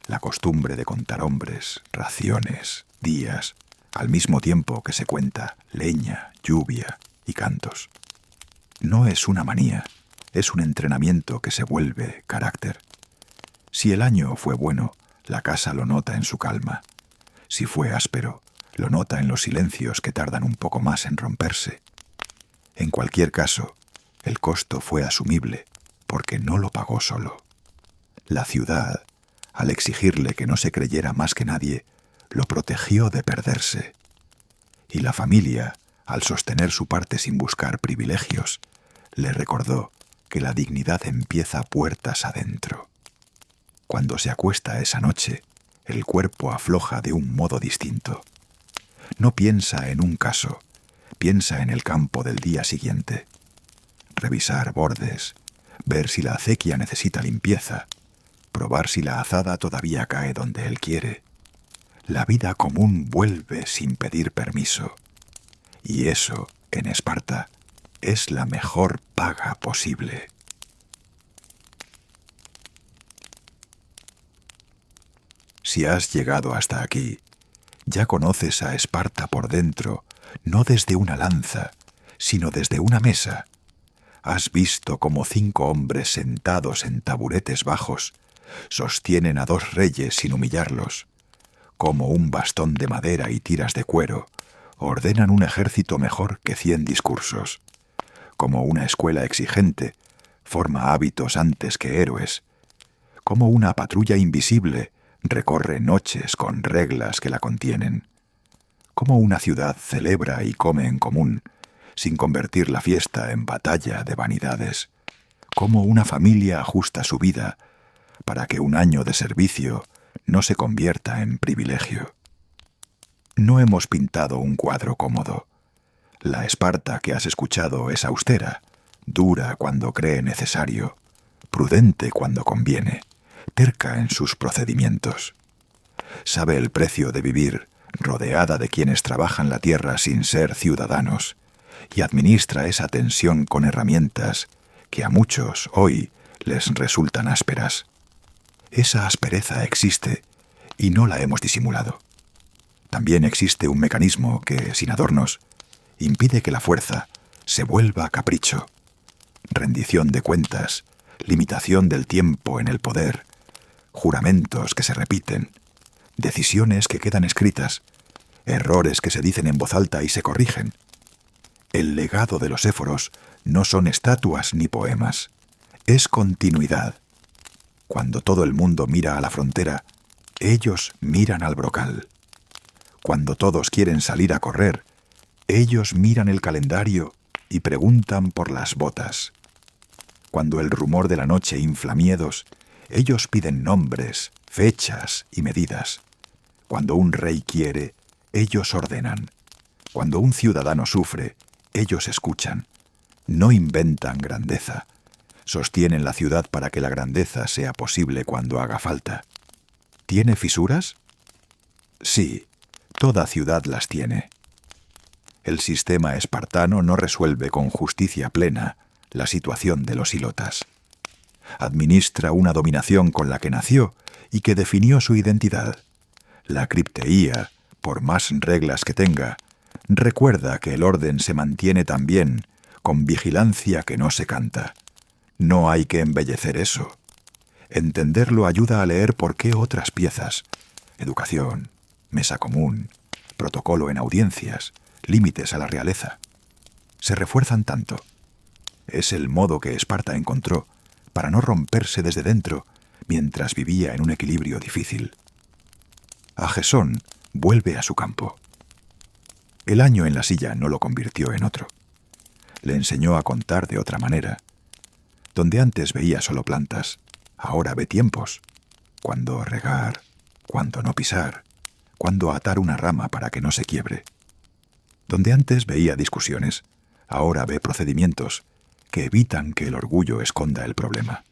La costumbre de contar hombres, raciones, días, al mismo tiempo que se cuenta leña, lluvia y cantos. No es una manía, es un entrenamiento que se vuelve carácter. Si el año fue bueno, la casa lo nota en su calma. Si fue áspero, lo nota en los silencios que tardan un poco más en romperse. En cualquier caso, el costo fue asumible, porque no lo pagó solo. La ciudad, al exigirle que no se creyera más que nadie, lo protegió de perderse. Y la familia, al sostener su parte sin buscar privilegios, le recordó que la dignidad empieza puertas adentro. Cuando se acuesta esa noche, el cuerpo afloja de un modo distinto. No piensa en un caso, piensa en el campo del día siguiente. Revisar bordes, ver si la acequia necesita limpieza, probar si la azada todavía cae donde él quiere. La vida común vuelve sin pedir permiso. Y eso, en Esparta, es la mejor paga posible. Si has llegado hasta aquí, ya conoces a Esparta por dentro, no desde una lanza, sino desde una mesa. Has visto cómo 5 hombres sentados en taburetes bajos sostienen a 2 reyes sin humillarlos, cómo un bastón de madera y tiras de cuero ordenan un ejército mejor que 100 discursos, cómo una escuela exigente forma hábitos antes que héroes, cómo una patrulla invisible recorre noches con reglas que la contienen, cómo una ciudad celebra y come en común, sin convertir la fiesta en batalla de vanidades, cómo una familia ajusta su vida para que un año de servicio no se convierta en privilegio. No hemos pintado un cuadro cómodo. La Esparta que has escuchado es austera, dura cuando cree necesario, prudente cuando conviene, terca en sus procedimientos. Sabe el precio de vivir rodeada de quienes trabajan la tierra sin ser ciudadanos, y administra esa tensión con herramientas que a muchos hoy les resultan ásperas. Esa aspereza existe y no la hemos disimulado. También existe un mecanismo que, sin adornos, impide que la fuerza se vuelva capricho, rendición de cuentas, limitación del tiempo en el poder, juramentos que se repiten, decisiones que quedan escritas, errores que se dicen en voz alta y se corrigen. El legado de los éforos no son estatuas ni poemas, es continuidad. Cuando todo el mundo mira a la frontera, ellos miran al brocal. Cuando todos quieren salir a correr, ellos miran el calendario y preguntan por las botas. Cuando el rumor de la noche infla miedos, ellos piden nombres, fechas y medidas. Cuando un rey quiere, ellos ordenan. Cuando un ciudadano sufre, ellos escuchan. No inventan grandeza. Sostienen la ciudad para que la grandeza sea posible cuando haga falta. ¿Tiene fisuras? Sí, toda ciudad las tiene. El sistema espartano no resuelve con justicia plena la situación de los ilotas. Administra una dominación con la que nació y que definió su identidad. La cripteía, por más reglas que tenga, recuerda que el orden se mantiene también con vigilancia que no se canta. No hay que embellecer eso. Entenderlo ayuda a leer por qué otras piezas, educación, mesa común, protocolo en audiencias, límites a la realeza, se refuerzan tanto. Es el modo que Esparta encontró para no romperse desde dentro mientras vivía en un equilibrio difícil. Agesón vuelve a su campo. El año en la silla no lo convirtió en otro. Le enseñó a contar de otra manera. Donde antes veía solo plantas, ahora ve tiempos. Cuándo regar, cuándo no pisar, cuándo atar una rama para que no se quiebre. Donde antes veía discusiones, ahora ve procedimientos que evitan que el orgullo esconda el problema.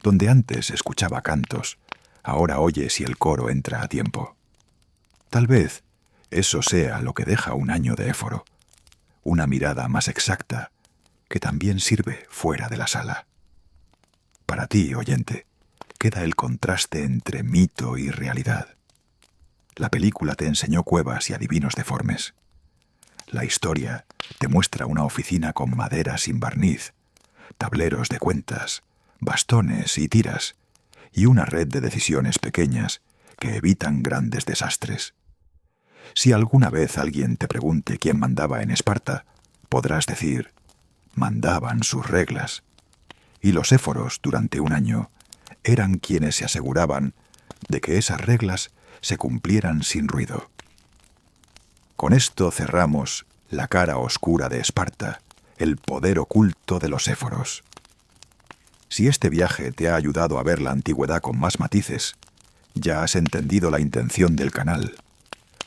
Donde antes escuchaba cantos, ahora oye si el coro entra a tiempo. Tal vez eso sea lo que deja un año de éforo, una mirada más exacta que también sirve fuera de la sala. Para ti, oyente, queda el contraste entre mito y realidad. La película te enseñó cuevas y adivinos deformes. La historia te muestra una oficina con madera sin barniz, tableros de cuentas, bastones y tiras, y una red de decisiones pequeñas que evitan grandes desastres. Si alguna vez alguien te pregunte quién mandaba en Esparta, podrás decir: mandaban sus reglas. Y los éforos, durante un año, eran quienes se aseguraban de que esas reglas se cumplieran sin ruido. Con esto cerramos la cara oscura de Esparta, el poder oculto de los éforos. Si este viaje te ha ayudado a ver la antigüedad con más matices, ya has entendido la intención del canal: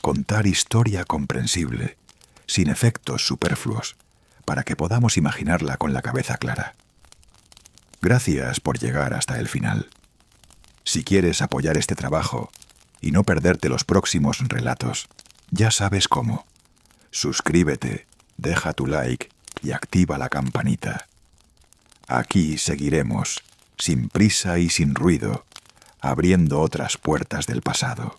contar historia comprensible, sin efectos superfluos, para que podamos imaginarla con la cabeza clara. Gracias por llegar hasta el final. Si quieres apoyar este trabajo y no perderte los próximos relatos, ya sabes cómo. Suscríbete, deja tu like y activa la campanita. Aquí seguiremos, sin prisa y sin ruido, abriendo otras puertas del pasado.